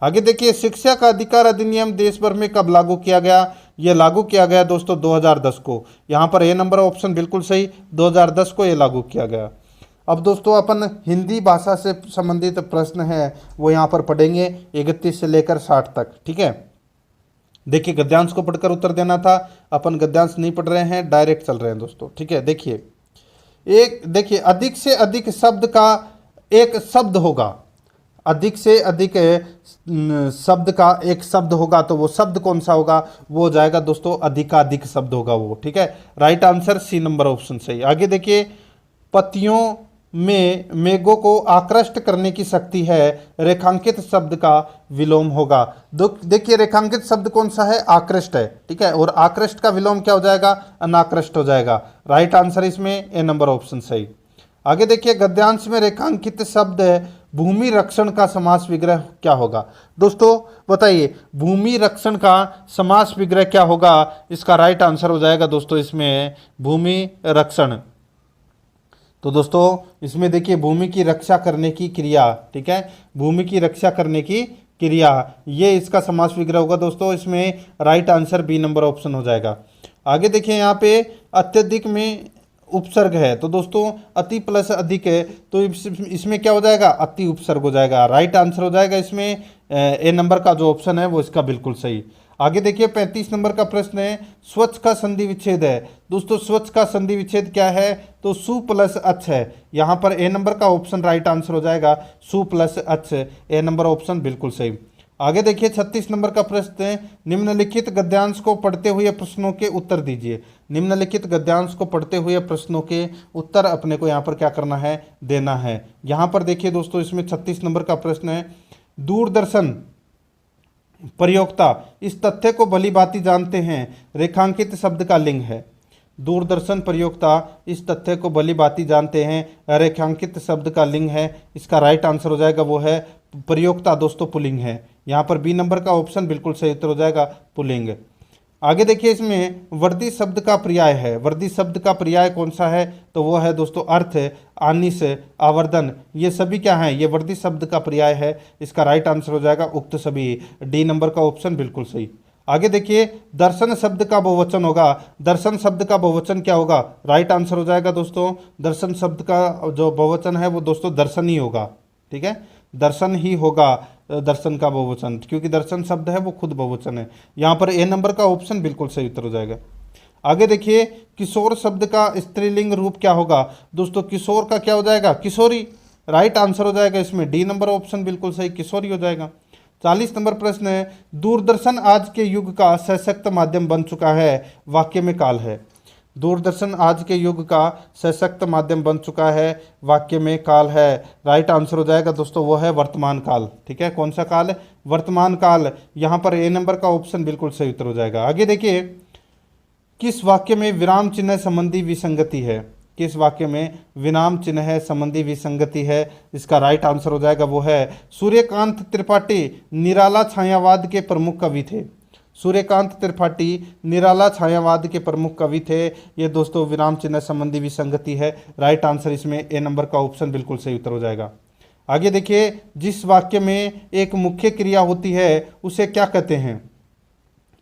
आगे देखिए, शिक्षा का अधिकार अधिनियम देश भर में कब लागू किया गया? ये लागू किया गया दोस्तों 2010 को। यहाँ पर ए नंबर ऑप्शन बिल्कुल सही, 2010 को ये लागू किया गया। अब दोस्तों अपन हिंदी भाषा से संबंधित प्रश्न है वो यहाँ पर पढ़ेंगे 31 से लेकर 60 तक, ठीक है। देखिए, गद्यांश को पढ़कर उत्तर देना था, अपन गद्यांश नहीं पढ़ रहे हैं, डायरेक्ट चल रहे हैं दोस्तों, ठीक है। देखिए अधिक से अधिक शब्द का एक शब्द होगा, अधिक से अधिक शब्द का एक शब्द होगा, तो वो शब्द कौन सा होगा? वो हो जाएगा दोस्तों अधिकाधिक शब्द होगा वो, ठीक है। Right answer C number option सही। आगे देखिए, पतियों में मेघों को आकृष्ट करने की शक्ति है, रेखांकित शब्द का विलोम होगा। देखिए, रेखांकित शब्द कौन सा है? आकृष्ट है, ठीक है। और आकृष्ट का विलोम क्या हो जाएगा? अनाकृष्ट हो जाएगा। राइट आंसर इसमें ए नंबर ऑप्शन सही। आगे देखिए, गद्यांश में रेखांकित शब्द भूमि रक्षण का समास विग्रह क्या होगा? दोस्तों बताइए, भूमि रक्षण का समास विग्रह क्या होगा? इसका राइट आंसर हो जाएगा दोस्तों इसमें भूमि रक्षण। तो दोस्तों इसमें देखिए, भूमि की रक्षा करने की क्रिया, ठीक है, भूमि की रक्षा करने की क्रिया, ये इसका समास विग्रह होगा दोस्तों। इसमें right answer B number option हो जाएगा। आगे देखिए, यहाँ पे अत्यधिक में उपसर्ग है, तो दोस्तों अति प्लस अधिक है, तो इसमें क्या हो जाएगा? अति उपसर्ग हो जाएगा। राइट आंसर हो जाएगा इसमें ए नंबर का जो ऑप्शन है वो इसका बिल्कुल सही। आगे देखिए, 35 नंबर का प्रश्न है, स्वच्छ का संधि विच्छेद है। दोस्तों स्वच्छ का संधि विच्छेद क्या है? तो सु प्लस अच्छ है। यहाँ पर ए नंबर का ऑप्शन राइट आंसर हो जाएगा सु प्लस अच्छ, ए नंबर ऑप्शन बिल्कुल सही। आगे देखिए, 36 नंबर का प्रश्न है, निम्नलिखित गद्यांश को पढ़ते हुए प्रश्नों के उत्तर दीजिए। निम्नलिखित गद्यांश को पढ़ते हुए प्रश्नों के उत्तर अपने को यहाँ पर क्या करना है? देना है। यहाँ पर देखिए दोस्तों, इसमें 36 नंबर का प्रश्न है, दूरदर्शन प्रयोक्ता इस तथ्य को भली भांति जानते हैं, रेखांकित शब्द का लिंग है। दूरदर्शन प्रयोक्ता इस तथ्य को भली भांति जानते हैं, रेखांकित शब्द का लिंग है। इसका राइट आंसर हो जाएगा वो है प्रयोक्ता दोस्तों पुल्लिंग है। यहाँ पर बी नंबर का ऑप्शन बिल्कुल सही उत्तर हो जाएगा पुल्लिंग। आगे देखिए, इसमें वर्दी शब्द का पर्याय है। वर्दी शब्द का पर्याय कौन सा है? तो वो है दोस्तों अर्थ, आनिस, आवर्धन, ये सभी क्या हैं? ये वर्दी शब्द का पर्याय है। इसका राइट आंसर हो जाएगा उक्त सभी, डी नंबर का ऑप्शन बिल्कुल सही। आगे देखिए, दर्शन शब्द का बहुवचन होगा। दर्शन शब्द का बहुवचन क्या होगा? राइट आंसर हो जाएगा दोस्तों, दर्शन शब्द का जो बहुवचन है वो दोस्तों दर्शन ही होगा, ठीक है, दर्शन ही होगा दर्शन का बहुवचन, क्योंकि दर्शन शब्द है वो खुद बहुवचन है। यहाँ पर ए नंबर का ऑप्शन बिल्कुल सही उत्तर हो जाएगा। आगे देखिए, किशोर शब्द का स्त्रीलिंग रूप क्या होगा? दोस्तों किशोर का क्या हो जाएगा? किशोरी। राइट आंसर हो जाएगा इसमें डी नंबर ऑप्शन बिल्कुल सही, किशोरी हो जाएगा। 40 नंबर प्रश्न है, दूरदर्शन आज के युग का सशक्त माध्यम बन चुका है, वाक्य में काल है। दूरदर्शन आज के युग का सशक्त माध्यम बन चुका है, वाक्य में काल है। राइट आंसर हो जाएगा दोस्तों वो है वर्तमान काल, ठीक है। कौन सा काल है? वर्तमान काल। यहाँ पर ए नंबर का ऑप्शन बिल्कुल सही उत्तर हो जाएगा। आगे देखिए, किस वाक्य में विराम चिन्ह संबंधी विसंगति है? किस वाक्य में विराम चिन्ह संबंधी विसंगति है? इसका राइट आंसर हो जाएगा वो है सूर्यकांत त्रिपाठी निराला छायावाद के प्रमुख कवि थे। सूर्यकांत त्रिपाठी निराला छायावाद के प्रमुख कवि थे। ये दोस्तों विराम चिन्ह संबंधी विसंगति है। राइट आंसर इसमें ए नंबर का ऑप्शन बिल्कुल सही उत्तर हो जाएगा। आगे देखिए, जिस वाक्य में एक मुख्य क्रिया होती है उसे क्या कहते हैं?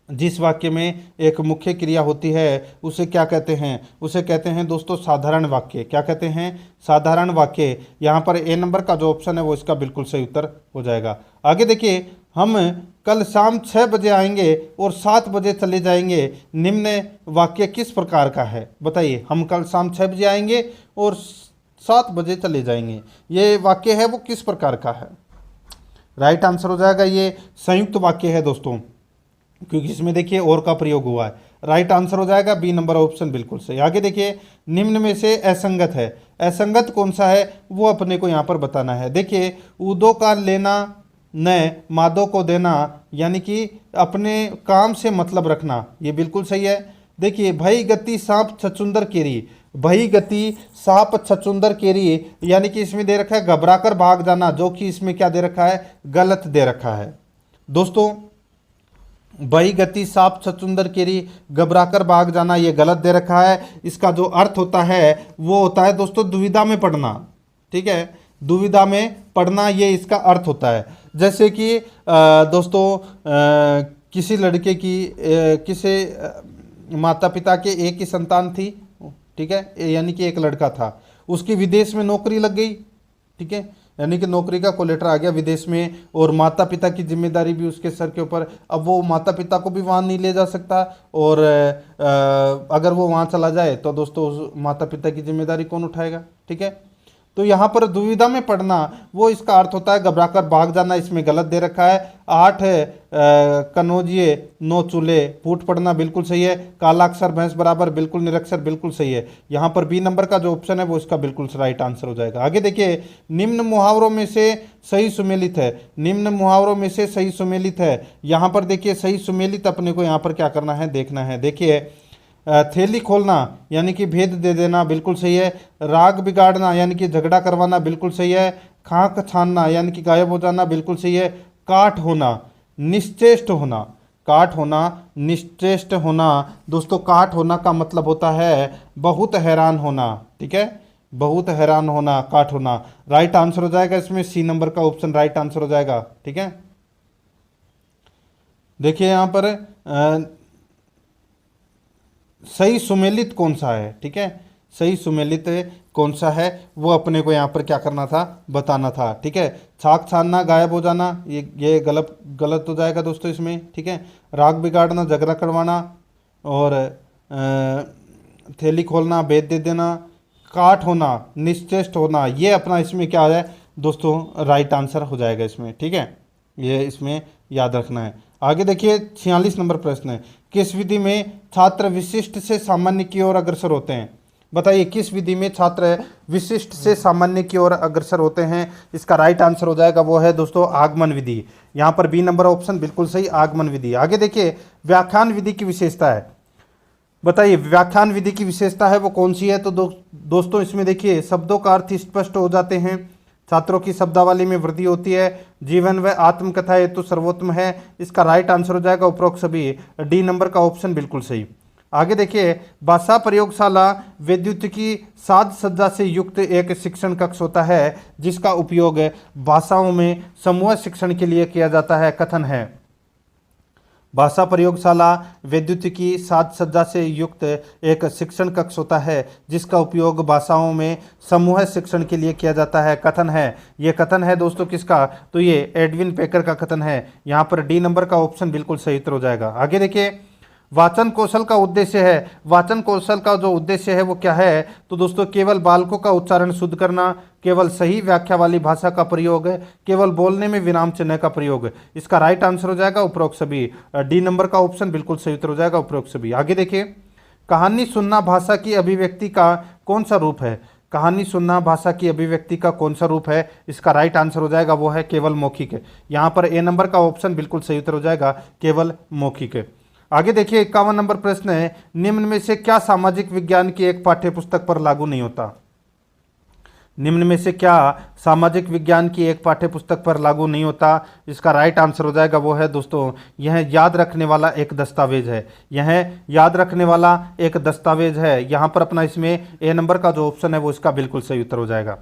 जिस वाक्य में एक मुख्य क्रिया होती है उसे क्या कहते हैं? उसे कहते हैं दोस्तों साधारण वाक्य। क्या कहते हैं? साधारण वाक्य। यहाँ पर ए नंबर का जो ऑप्शन है वो इसका बिल्कुल सही उत्तर हो जाएगा। आगे देखिए, हम कल शाम 6 बजे आएंगे और 7 बजे चले जाएंगे, निम्न वाक्य किस प्रकार का है? बताइए, हम कल शाम 6 बजे आएंगे और 7 बजे चले जाएंगे, ये वाक्य है वो किस प्रकार का है? राइट आंसर हो जाएगा ये संयुक्त वाक्य है दोस्तों, क्योंकि इसमें देखिए और का प्रयोग हुआ है। राइट आंसर हो जाएगा बी नंबर ऑप्शन बिल्कुल सही। आगे देखिए, निम्न में से असंगत है। असंगत कौन सा है वो अपने को यहाँ पर बताना है। देखिए, उदो का लेना न मादो को देना, यानी कि अपने काम से मतलब रखना, ये बिल्कुल सही है। देखिए, भई गति सांप छचुंदर केरी, भई गति सांप छचुंदर केरी, यानी कि इसमें दे रखा है घबराकर भाग जाना, जो कि इसमें क्या दे रखा है? गलत दे रखा है दोस्तों। भई गति सांप छचुंदर केरी, घबराकर भाग जाना, ये गलत दे रखा है। इसका जो अर्थ होता है वो होता है दोस्तों दुविधा में पड़ना, ठीक है, दुविधा में पढ़ना, ये इसका अर्थ होता है। जैसे कि दोस्तों किसी लड़के की किसी माता पिता के एक ही संतान थी, ठीक है, यानी कि एक लड़का था, उसकी विदेश में नौकरी लग गई, ठीक है, यानी कि नौकरी का कोलेटर आ गया विदेश में, और माता पिता की जिम्मेदारी भी उसके सर के ऊपर। अब वो माता पिता को भी वहाँ नहीं ले जा सकता, और अगर वो वहाँ चला जाए तो दोस्तों उस माता पिता की जिम्मेदारी कौन उठाएगा, ठीक है। तो यहाँ पर दुविधा में पढ़ना, वो इसका अर्थ होता है घबराकर भाग जाना, इसमें गलत दे रखा है। 8 है कनौजिए 9 चूल्हे, फूट पड़ना बिल्कुल सही है। काला अक्षर भैंस बराबर, बिल्कुल निरक्षर बिल्कुल सही है। यहाँ पर बी नंबर का जो ऑप्शन है वो इसका बिल्कुल राइट आंसर हो जाएगा। आगे देखिए, निम्न मुहावरों में से सही सुमेलित है, निम्न मुहावरों में से सही सुमेलित है। यहाँ पर देखिए सही सुमेलित अपने को यहाँ पर क्या करना है, देखना है। देखिए थैली खोलना यानी कि भेद दे देना बिल्कुल सही है। राग बिगाड़ना यानी कि झगड़ा करवाना बिल्कुल सही है। खाक छानना यानी कि गायब हो जाना बिल्कुल सही है। काट होना, निश्चेष्ट होना, काट होना, निश्चेष्ट होना, दोस्तों काट होना का मतलब होता है बहुत हैरान होना, ठीक है, बहुत हैरान होना, काट होना। राइट आंसर हो जाएगा इसमें सी नंबर का ऑप्शन राइट आंसर हो जाएगा, ठीक है। देखिए यहाँ पर सही सुमेलित कौन सा है, ठीक है, सही सुमेलित कौन सा है वो अपने को यहाँ पर क्या करना था, बताना था, ठीक है। छाक छानना, गायब हो जाना, ये गलत हो जाएगा दोस्तों इसमें, ठीक है। राग बिगाड़ना, झगड़ा करवाना, और थैली खोलना, भेद दे देना, काट होना, निश्चेष्ट होना, ये अपना इसमें क्या है दोस्तों राइट आंसर हो जाएगा इसमें, ठीक है, ये इसमें याद रखना है। आगे देखिए 46 नंबर प्रश्न है, किस विधि में छात्र विशिष्ट से सामान्य की ओर अग्रसर होते हैं? बताइए किस विधि में छात्र विशिष्ट से सामान्य की ओर अग्रसर होते हैं? इसका राइट आंसर हो जाएगा वो है दोस्तों आगमन विधि। यहाँ पर बी नंबर ऑप्शन बिल्कुल सही, आगमन विधि। आगे देखिए व्याख्यान विधि की विशेषता है, बताइए व्याख्यान विधि की विशेषता है वो कौन सी है? तो दोस्तों इसमें देखिए शब्दों का अर्थ स्पष्ट हो जाते हैं, छात्रों की शब्दावली में वृद्धि होती है, जीवन व आत्मकथा हेतु सर्वोत्तम है। इसका राइट आंसर हो जाएगा उपरोक्त सभी, डी नंबर का ऑप्शन बिल्कुल सही। आगे देखिए भाषा प्रयोगशाला वैद्युतिकी साज सज्जा से युक्त एक शिक्षण कक्ष होता है जिसका उपयोग भाषाओं में समूह शिक्षण के लिए किया जाता है। कथन है भाषा प्रयोगशाला वैद्युतिकी साज सज्जा से युक्त एक शिक्षण कक्ष होता है जिसका उपयोग भाषाओं में समूह शिक्षण के लिए किया जाता है। कथन है, ये कथन है दोस्तों किसका? तो ये एडविन पेकर का कथन है। यहाँ पर डी नंबर का ऑप्शन बिल्कुल सही उत्तर हो जाएगा। आगे देखिए वाचन कौशल का उद्देश्य है, वाचन कौशल का जो उद्देश्य है वो क्या है? तो दोस्तों केवल बालकों का उच्चारण शुद्ध करना, केवल सही व्याख्या वाली भाषा का प्रयोग, केवल बोलने में विराम चिन्ह का प्रयोग। इसका राइट आंसर हो जाएगा उपरोक्त सभी, डी नंबर का ऑप्शन बिल्कुल सही उत्तर हो जाएगा उपरोक्त सभी। आगे देखिए कहानी सुनना भाषा की अभिव्यक्ति का कौन सा रूप है? कहानी सुनना भाषा की अभिव्यक्ति का कौन सा रूप है? इसका राइट आंसर हो जाएगा वो है केवल मौखिक। यहाँ पर ए नंबर का ऑप्शन बिल्कुल सही उत्तर हो जाएगा, केवल मौखिक। आगे देखिए 51 नंबर प्रश्न है, निम्न में से क्या सामाजिक विज्ञान की एक पाठ्य पुस्तक पर लागू नहीं होता? निम्न में से क्या सामाजिक विज्ञान की एक पाठ्य पुस्तक पर लागू नहीं होता? इसका राइट आंसर हो जाएगा वो है दोस्तों यह याद रखने वाला एक दस्तावेज है, यह याद रखने वाला एक दस्तावेज है। यहाँ पर अपना इसमें ए नंबर का जो ऑप्शन है वो इसका बिल्कुल सही उत्तर हो जाएगा।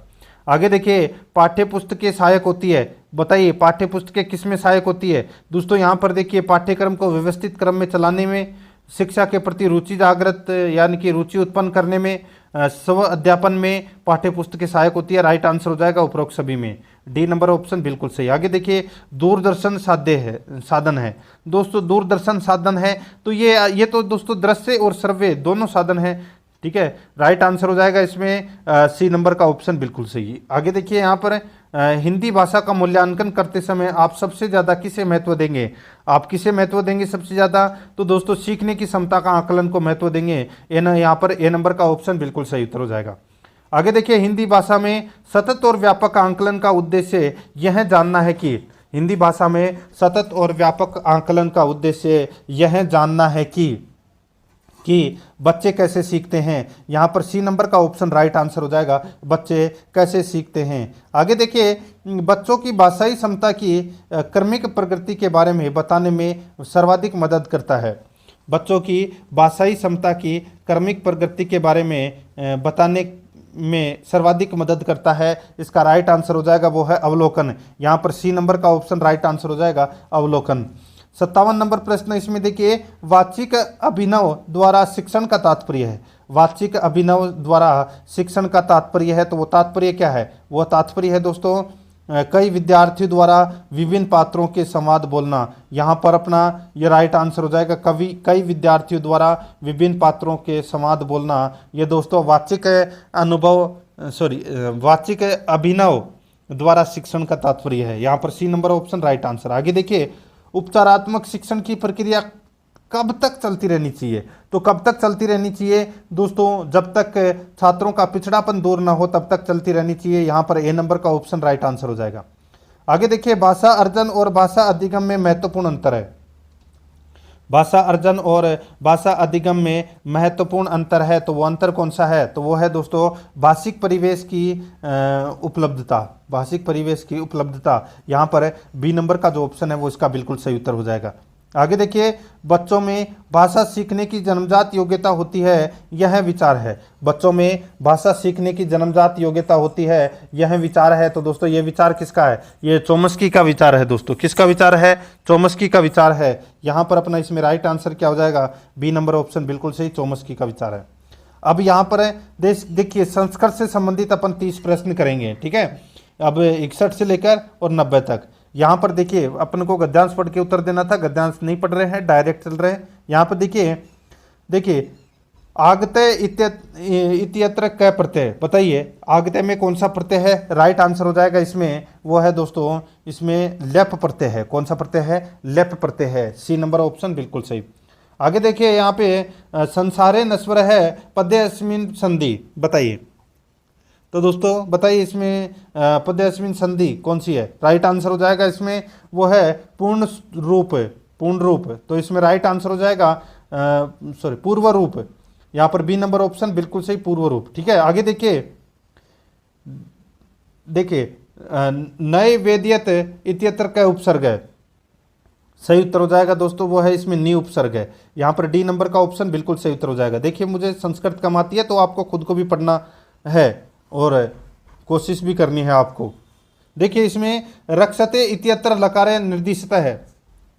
आगे देखिए पाठ्य पुस्तकें सहायक होती है, बताइए पाठ्य पुस्तकें किस में सहायक होती है? दोस्तों यहाँ पर देखिए पाठ्यक्रम को व्यवस्थित क्रम में चलाने में, शिक्षा के प्रति रुचि जागृत यानी कि रुचि उत्पन्न करने में, स्व अध्यापन में पाठ्य पुस्तकें सहायक होती है। राइट आंसर हो जाएगा उपरोक्त सभी में, डी नंबर ऑप्शन बिल्कुल सही। आगे देखिए दूरदर्शन साधन है दोस्तों, दूरदर्शन साधन है तो ये तो दोस्तों दृश्य और श्रव्य दोनों साधन है, ठीक है। राइट आंसर हो जाएगा इसमें सी नंबर का ऑप्शन बिल्कुल सही। आगे देखिए यहाँ पर हिंदी भाषा का मूल्यांकन करते समय आप सबसे ज़्यादा किसे महत्व देंगे? आप किसे महत्व देंगे सबसे ज़्यादा? तो दोस्तों सीखने की क्षमता का आकलन को महत्व देंगे। यहाँ पर ए नंबर का ऑप्शन बिल्कुल सही उत्तर हो जाएगा। आगे देखिए हिंदी भाषा में सतत और व्यापक आकलन का उद्देश्य यह जानना है कि, हिंदी भाषा में सतत और व्यापक आकलन का उद्देश्य यह जानना है कि बच्चे कैसे सीखते हैं। यहाँ पर सी नंबर का ऑप्शन राइट आंसर हो जाएगा, बच्चे कैसे सीखते हैं। आगे देखिए बच्चों की भाषाई क्षमता की क्रमिक प्रगति के बारे में बताने में सर्वाधिक मदद करता है। बच्चों की भाषाई क्षमता की क्रमिक प्रगति के बारे में बताने में सर्वाधिक मदद करता है? इसका राइट आंसर हो जाएगा वो है अवलोकन। यहाँ पर सी नंबर का ऑप्शन राइट आंसर हो जाएगा अवलोकन। 57 नंबर प्रश्न इसमें देखिए, वाचिक अभिनव द्वारा शिक्षण का तात्पर्य है। वाचिक अभिनव द्वारा शिक्षण का तात्पर्य है, तो वो तात्पर्य क्या है? वो तात्पर्य है दोस्तों कई विद्यार्थियों द्वारा विभिन्न पात्रों के संवाद बोलना। यहाँ पर अपना ये राइट आंसर हो जाएगा कई विद्यार्थियों द्वारा विभिन्न पात्रों के संवाद बोलना। ये दोस्तों वाचिक वाचिक अभिनव द्वारा शिक्षण का तात्पर्य है। यहाँ पर C number option right answer. आगे देखिए, उपचारात्मक शिक्षण की प्रक्रिया कब तक चलती रहनी चाहिए? तो कब तक चलती रहनी चाहिए दोस्तों? जब तक छात्रों का पिछड़ापन दूर ना हो तब तक चलती रहनी चाहिए। यहाँ पर ए नंबर का ऑप्शन राइट आंसर हो जाएगा। आगे देखिए, भाषा अर्जन और भाषा अधिगम में महत्वपूर्ण अंतर है। भाषा अर्जन और भाषा अधिगम में महत्वपूर्ण अंतर है, तो वो अंतर कौन सा है? तो वो है दोस्तों भाषिक परिवेश की उपलब्धता। भाषिक परिवेश की उपलब्धता। यहाँ पर बी नंबर का जो ऑप्शन है वो इसका बिल्कुल सही उत्तर हो जाएगा। आगे देखिए, बच्चों में भाषा सीखने की जन्मजात योग्यता होती है, यह विचार है। बच्चों में भाषा सीखने की जन्मजात योग्यता होती है, यह विचार है। तो दोस्तों ये विचार किसका है? ये चोम्स्की का विचार है दोस्तों। किसका विचार है? चोम्स्की का विचार है। यहाँ पर अपना इसमें राइट आंसर क्या हो जाएगा? बी नंबर ऑप्शन बिल्कुल सही, चोम्स्की का विचार है। अब यहाँ पर देखिए, संस्कृत से संबंधित अपन 30 प्रश्न करेंगे, ठीक है। अब 61 से लेकर और 90 तक। यहाँ पर देखिए, अपन को गद्यांश पढ़ के उत्तर देना था, गद्यांश नहीं पढ़ रहे हैं, डायरेक्ट चल रहे हैं। यहाँ पर देखिए आगते इत्यत्र क प्रत्यय, बताइए आगते में कौन सा प्रत्यय है? राइट आंसर हो जाएगा इसमें वो है दोस्तों, इसमें लेप प्रत्यय है। कौन सा प्रत्यय है? लेप प्रत्यय है। सी नंबर ऑप्शन बिल्कुल सही। आगे देखिए, यहाँ पे संसारे नश्वर है पद्यस्मिन संधि, बताइए। तो दोस्तों बताइए इसमें पद्यस्मिन संधि कौन सी है? राइट आंसर हो जाएगा इसमें वो है पूर्ण रूप। पूर्ण रूप, तो इसमें राइट आंसर हो जाएगा पूर्व रूप। यहाँ पर बी नंबर ऑप्शन बिल्कुल सही, पूर्व रूप, ठीक है। आगे देखिए नए वेदियत इत्यत्र का उपसर्ग है, सही उत्तर हो जाएगा दोस्तों वो है इसमें नी उपसर्ग है। यहाँ पर डी नंबर का ऑप्शन बिल्कुल सही उत्तर हो जाएगा। देखिए, मुझे संस्कृत कम आती है तो आपको खुद को भी पढ़ना है और कोशिश भी करनी है आपको। देखिए, इसमें रक्षते इत्यत्र लकार निर्दिष्ट है,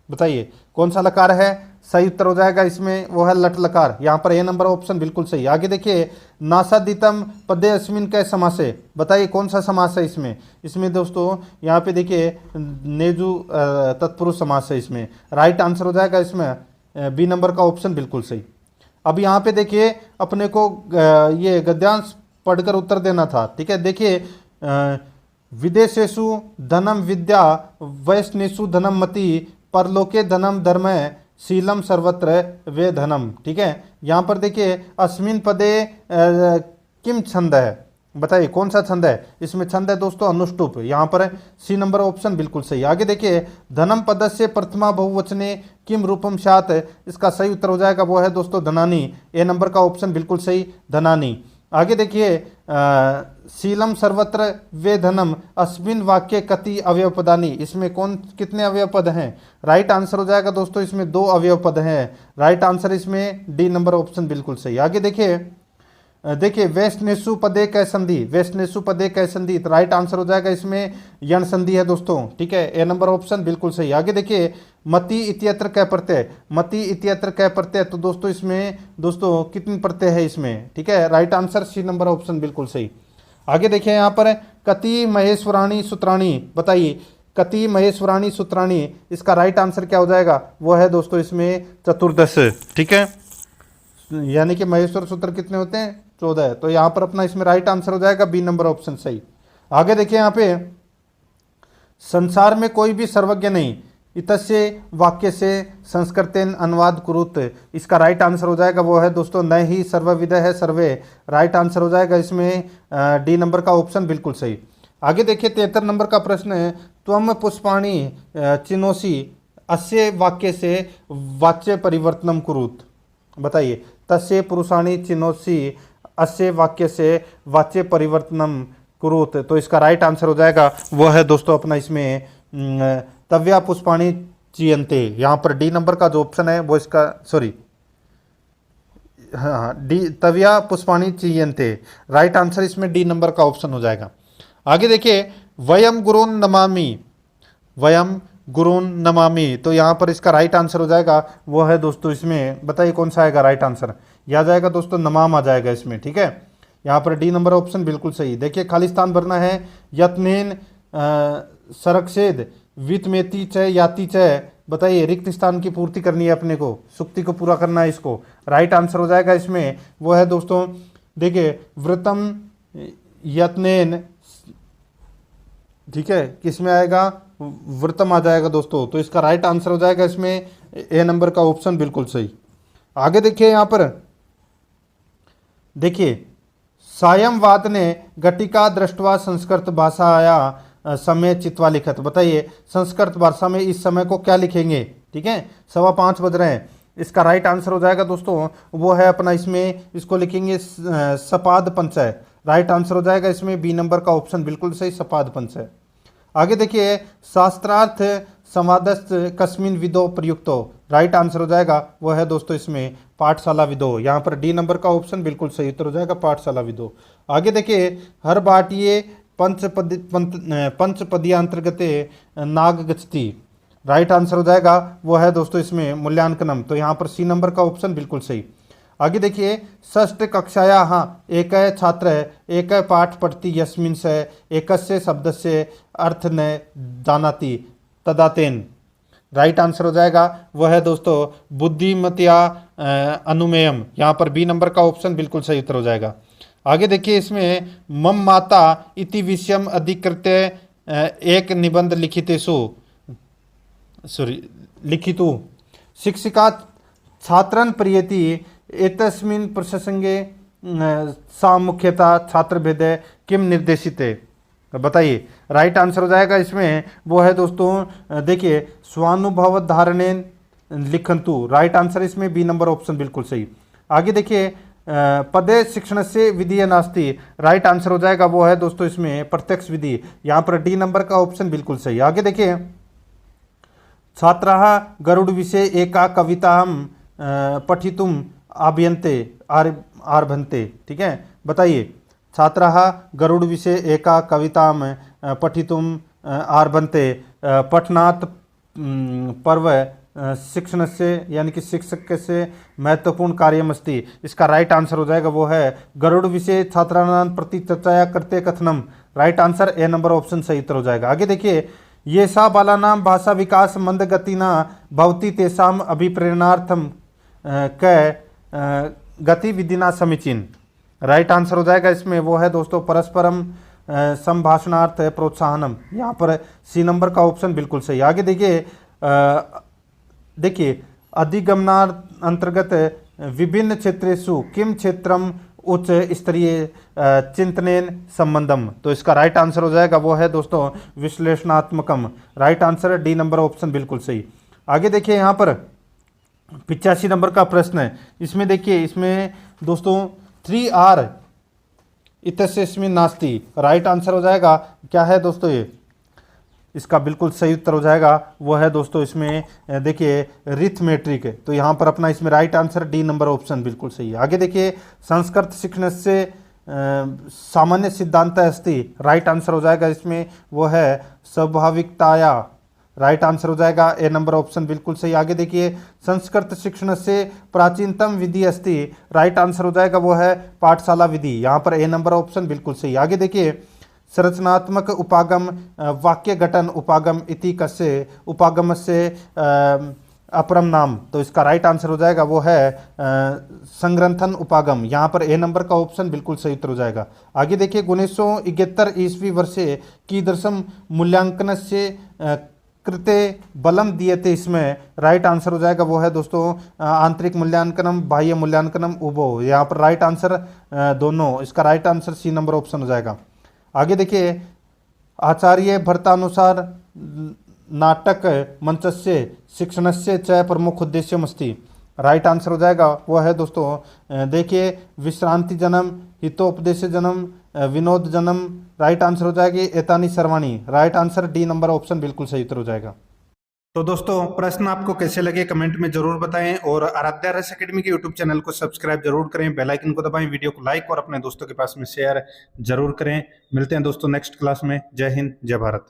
बताइए कौन सा लकार है? सही उत्तर हो जाएगा इसमें वो है लट लकार। यहाँ पर ए नंबर ऑप्शन बिल्कुल सही। आगे देखिए, नासादितम पदे अस्मिन कै समास है, बताइए कौन सा समास है इसमें? इसमें दोस्तों यहाँ पे देखिए नेजु तत्पुरुष समास है इसमें। राइट आंसर हो जाएगा इसमें बी नंबर का ऑप्शन बिल्कुल सही। अब यहाँ पे देखिए, अपने को ये गद्यांश पढ़कर उत्तर देना था, ठीक है। देखिए, विदेशेषु धनम विद्या वैष्णेषु धनम मति परलोके धनम धर्म शीलम सर्वत्र वे धनम, ठीक है। यहाँ पर देखिए, अस्मिन पदे किम छंद है, बताइए कौन सा छंद है? इसमें छंद है दोस्तों अनुष्टुप। यहाँ पर सी नंबर ऑप्शन बिल्कुल सही। आगे देखिए, धनम पदस्य प्रथमा बहुवचने किम रूपम स्यात्, इसका सही उत्तर हो जाएगा वो है दोस्तों धनानी। ए नंबर का ऑप्शन बिल्कुल सही, धनानी। आगे देखिए, शीलम सर्वत्र वे धनम अस्मिन वाक्य कति अवयव पदानी, इसमें कितने अवयव पद हैं? राइट आंसर हो जाएगा दोस्तों इसमें 2 अवयव पद हैं। राइट आंसर इसमें डी नंबर ऑप्शन बिल्कुल सही। आगे देखिए वैष्णेषु पदे कै संधि, वैष्णेषु पदे कै संधि, तो राइट आंसर हो जाएगा इसमें यण संधि है दोस्तों, ठीक है। ए नंबर ऑप्शन बिल्कुल सही। आगे देखिए, मति इत्यत्र कै प्रत्यय, मति इत्यत्र कै प्रत्यय, तो दोस्तों इसमें दोस्तों कितने प्रत्यय है इसमें? ठीक है, right answer C number option बिल्कुल सही। आगे देखिए, यहाँ पर कति महेश्वराणी सूत्राणी, बताइए कति महेश्वराणी सूत्राणी, इसका राइट आंसर क्या हो जाएगा? वो है दोस्तों इसमें चतुर्दश, ठीक है। यानी कि महेश्वर सूत्र कितने होते हैं? 14। तो यहाँ पर अपना इसमें राइट आंसर हो जाएगा बी नंबर ऑप्शन सही। आगे देखिए, यहाँ पे संसार में कोई भी सर्वज्ञ नहीं, इतस्य वाक्य से संस्कृतेन अनुवाद कुरुत, इसका राइट आंसर हो जाएगा वो है दोस्तों न ही सर्वविद है सर्वे, राइट आंसर हो जाएगा इसमें डी नंबर का ऑप्शन बिल्कुल सही। आगे देखिए 73 नंबर का प्रश्न है, त्वम पुष्पाणी चिनोसी अस्य वाक्य से वाच्य परिवर्तनम कुरुत, बताइए तस्य पुरुषाणी चिनोसी अस्य वाक्य से वाच्य परिवर्तनम कुरुत, तो इसका राइट आंसर हो जाएगा वो है दोस्तों अपना इसमें तव्या पुष्पाणी चीयन्ते। यहाँ पर डी नंबर का जो ऑप्शन है वो इसका हाँ डी तविया पुष्पाणी चीयन्ते, राइट आंसर इसमें डी नंबर का ऑप्शन हो जाएगा। आगे देखिए वयम गुरुन नमामि, वयम गुरुन नमामि, तो यहाँ पर इसका राइट आंसर हो जाएगा वो है दोस्तों इसमें, बताइए कौन सा आएगा राइट आंसर, यह आ जाएगा दोस्तों नमाम आ जाएगा इसमें, ठीक है। यहाँ पर डी नंबर ऑप्शन बिल्कुल सही। देखिए खाली स्थान भरना है, यत्नेन सरकसेद वितमेती च याति च, बताइए रिक्त स्थान की पूर्ति करनी है अपने को, सुक्ति को पूरा करना है इसको, राइट आंसर हो जाएगा इसमें वो है दोस्तों, देखिए व्रतम यत्नेन, ठीक है, किसमें आएगा, व्रतम आ जाएगा दोस्तों, तो इसका राइट आंसर हो जाएगा इसमें ए नंबर का ऑप्शन बिल्कुल सही। आगे देखिए यहाँ पर देखिए सायंवाद ने घटिका दृष्टवा संस्कृत भाषाया समय चित्वा लिखत, बताइए संस्कृत भाषा में इस समय को क्या लिखेंगे, ठीक है, 5:15 बज रहे हैं, इसका राइट आंसर हो जाएगा दोस्तों वो है अपना इसमें, इसको लिखेंगे सपाद पंचय, राइट आंसर हो जाएगा इसमें बी नंबर का ऑप्शन बिल्कुल सही, सपाद पंचय। आगे देखिए शास्त्रार्थ संवादस्थ कस्मिन विदो प्रयुक्तो, राइट आंसर हो जाएगा वो है दोस्तों इसमें पाठशाला विदो, यहाँ पर डी नंबर का ऑप्शन बिल्कुल सही उत्तर हो जाएगा पाठशाला विदो। आगे देखिए हर बाटिये पंचपदियांतर्गते नाग गच्छति, राइट आंसर हो जाएगा वो है दोस्तों इसमें मूल्यांकनम, तो यहाँ पर सी नंबर का ऑप्शन बिल्कुल सही। आगे देखिए षष्ठ कक्षाया हाँ एक छात्र एक पाठ पढ़ती यस्मिन से एकस्य शब्द से अर्थ न जानाति तदातेन, राइट आंसर हो जाएगा वह है दोस्तों बुद्धिमत्या अनुमेयम, यहाँ पर बी नंबर का ऑप्शन बिल्कुल सही उत्तर हो जाएगा। आगे देखिए इसमें मम माता इति विषयम अधिकृत एक निबंध लिखितेषु, सॉरी लिखितु शिक्षिका छात्रन प्रियति एतस्मिन् प्रसंगे सा मुख्यतः छात्र भेदे किम निर्देशित है, बताइए राइट आंसर हो जाएगा इसमें वो है दोस्तों देखिए स्वानुभव धारणेन लिखंतु, राइट आंसर इसमें बी नंबर ऑप्शन बिल्कुल सही। आगे देखिए पदे शिक्षण से विधि नास्ति, राइट आंसर हो जाएगा वो है दोस्तों इसमें प्रत्यक्ष विधि, यहाँ पर डी नंबर का ऑप्शन बिल्कुल सही। आगे देखिए छात्राः गरुड़ विषय एका कविता पठितुम आभ्यन्ते आरभन्ते, ठीक है, बताइए छात्राः गरुड़ विषय एका कवितां पठितुम आरभन्ते पठनात् पर्व शिक्षण से यानी कि शिक्षक से महत्वपूर्ण कार्यमस्ति, इसका राइट आंसर हो जाएगा वो है गरुड़ विषय छात्राणां प्रति चर्चाया करते कथनम, right answer A number option सही उत्तर हो जाएगा। आगे देखिए ये सा बालानां भाषा विकास मंद गतिना भवति तेषाम अभिप्रेरणार्थम क गतिविधिना समीचीन, राइट आंसर हो जाएगा इसमें वो है दोस्तों परस्परम संभाषणार्थ प्रोत्साहनम, यहाँ पर सी नंबर का ऑप्शन बिल्कुल सही। आगे देखिए देखिए अधिगमनार्थ अंतर्गत विभिन्न क्षेत्रेषु किम क्षेत्रम उच्च स्तरीय चिंतनेन संबंधम, तो इसका राइट आंसर हो जाएगा वो है दोस्तों विश्लेषणात्मकम, राइट आंसर है डी नंबर ऑप्शन बिल्कुल सही। आगे देखिए यहाँ पर 85 नंबर का प्रश्न है, इसमें देखिए इसमें दोस्तों 3R इतस्मिन् नास्ति, राइट आंसर हो जाएगा क्या है दोस्तों ये, इसका बिल्कुल सही उत्तर हो जाएगा वो है दोस्तों इसमें देखिए रिथमेट्रिक, तो यहाँ पर अपना इसमें right answer D number option बिल्कुल सही है। आगे देखिए संस्कृत शिक्षण से सामान्य सिद्धांत अस्ति, राइट आंसर हो जाएगा इसमें वो है स्वाभाविकताया, राइट आंसर हो जाएगा ए नंबर ऑप्शन बिल्कुल सही। आगे देखिए संस्कृत शिक्षण से प्राचीनतम विधि अस्ति, राइट आंसर हो जाएगा वो है पाठशाला विधि, यहाँ पर ए नंबर ऑप्शन बिल्कुल सही। आगे देखिए संरचनात्मक उपागम वाक्य गठन उपागम इति कस्य उपागम से अपरम नाम, तो इसका राइट आंसर हो जाएगा वो है संग्रंथन उपागम, यहाँ पर ए नंबर का ऑप्शन बिल्कुल सही उत्तर हो जाएगा। आगे देखिए 1971 ईस्वी वर्षे कीदृशम मूल्यांकन से कृते बलम दिए थे, इसमें राइट आंसर हो जाएगा वो है दोस्तों आंतरिक मूल्यांकनम बाह्य मूल्यांकनम उभो, यहाँ पर राइट आंसर दोनों, इसका right answer C number option हो जाएगा। आगे देखिए आचार्य भरतानुसार नाटक मंचस्य शिक्षणस्य च प्रमुख उद्देश्यमस्ति, राइट आंसर हो जाएगा वो है दोस्तों देखिए विश्रांति जन्म हितोपदेश जन्म विनोद जन्म, राइट आंसर हो जाएगी एतानी सर्वाणी, right answer D number option बिल्कुल सही उत्तर हो जाएगा। तो दोस्तों प्रश्न आपको कैसे लगे कमेंट में जरूर बताएं और आराध्या रस एकेडमी के यूट्यूब चैनल को सब्सक्राइब जरूर करें, बेल आइकन को दबाएं, वीडियो को लाइक और अपने दोस्तों के पास में शेयर जरूर करें। मिलते हैं दोस्तों नेक्स्ट क्लास में। जय हिंद, जय भारत।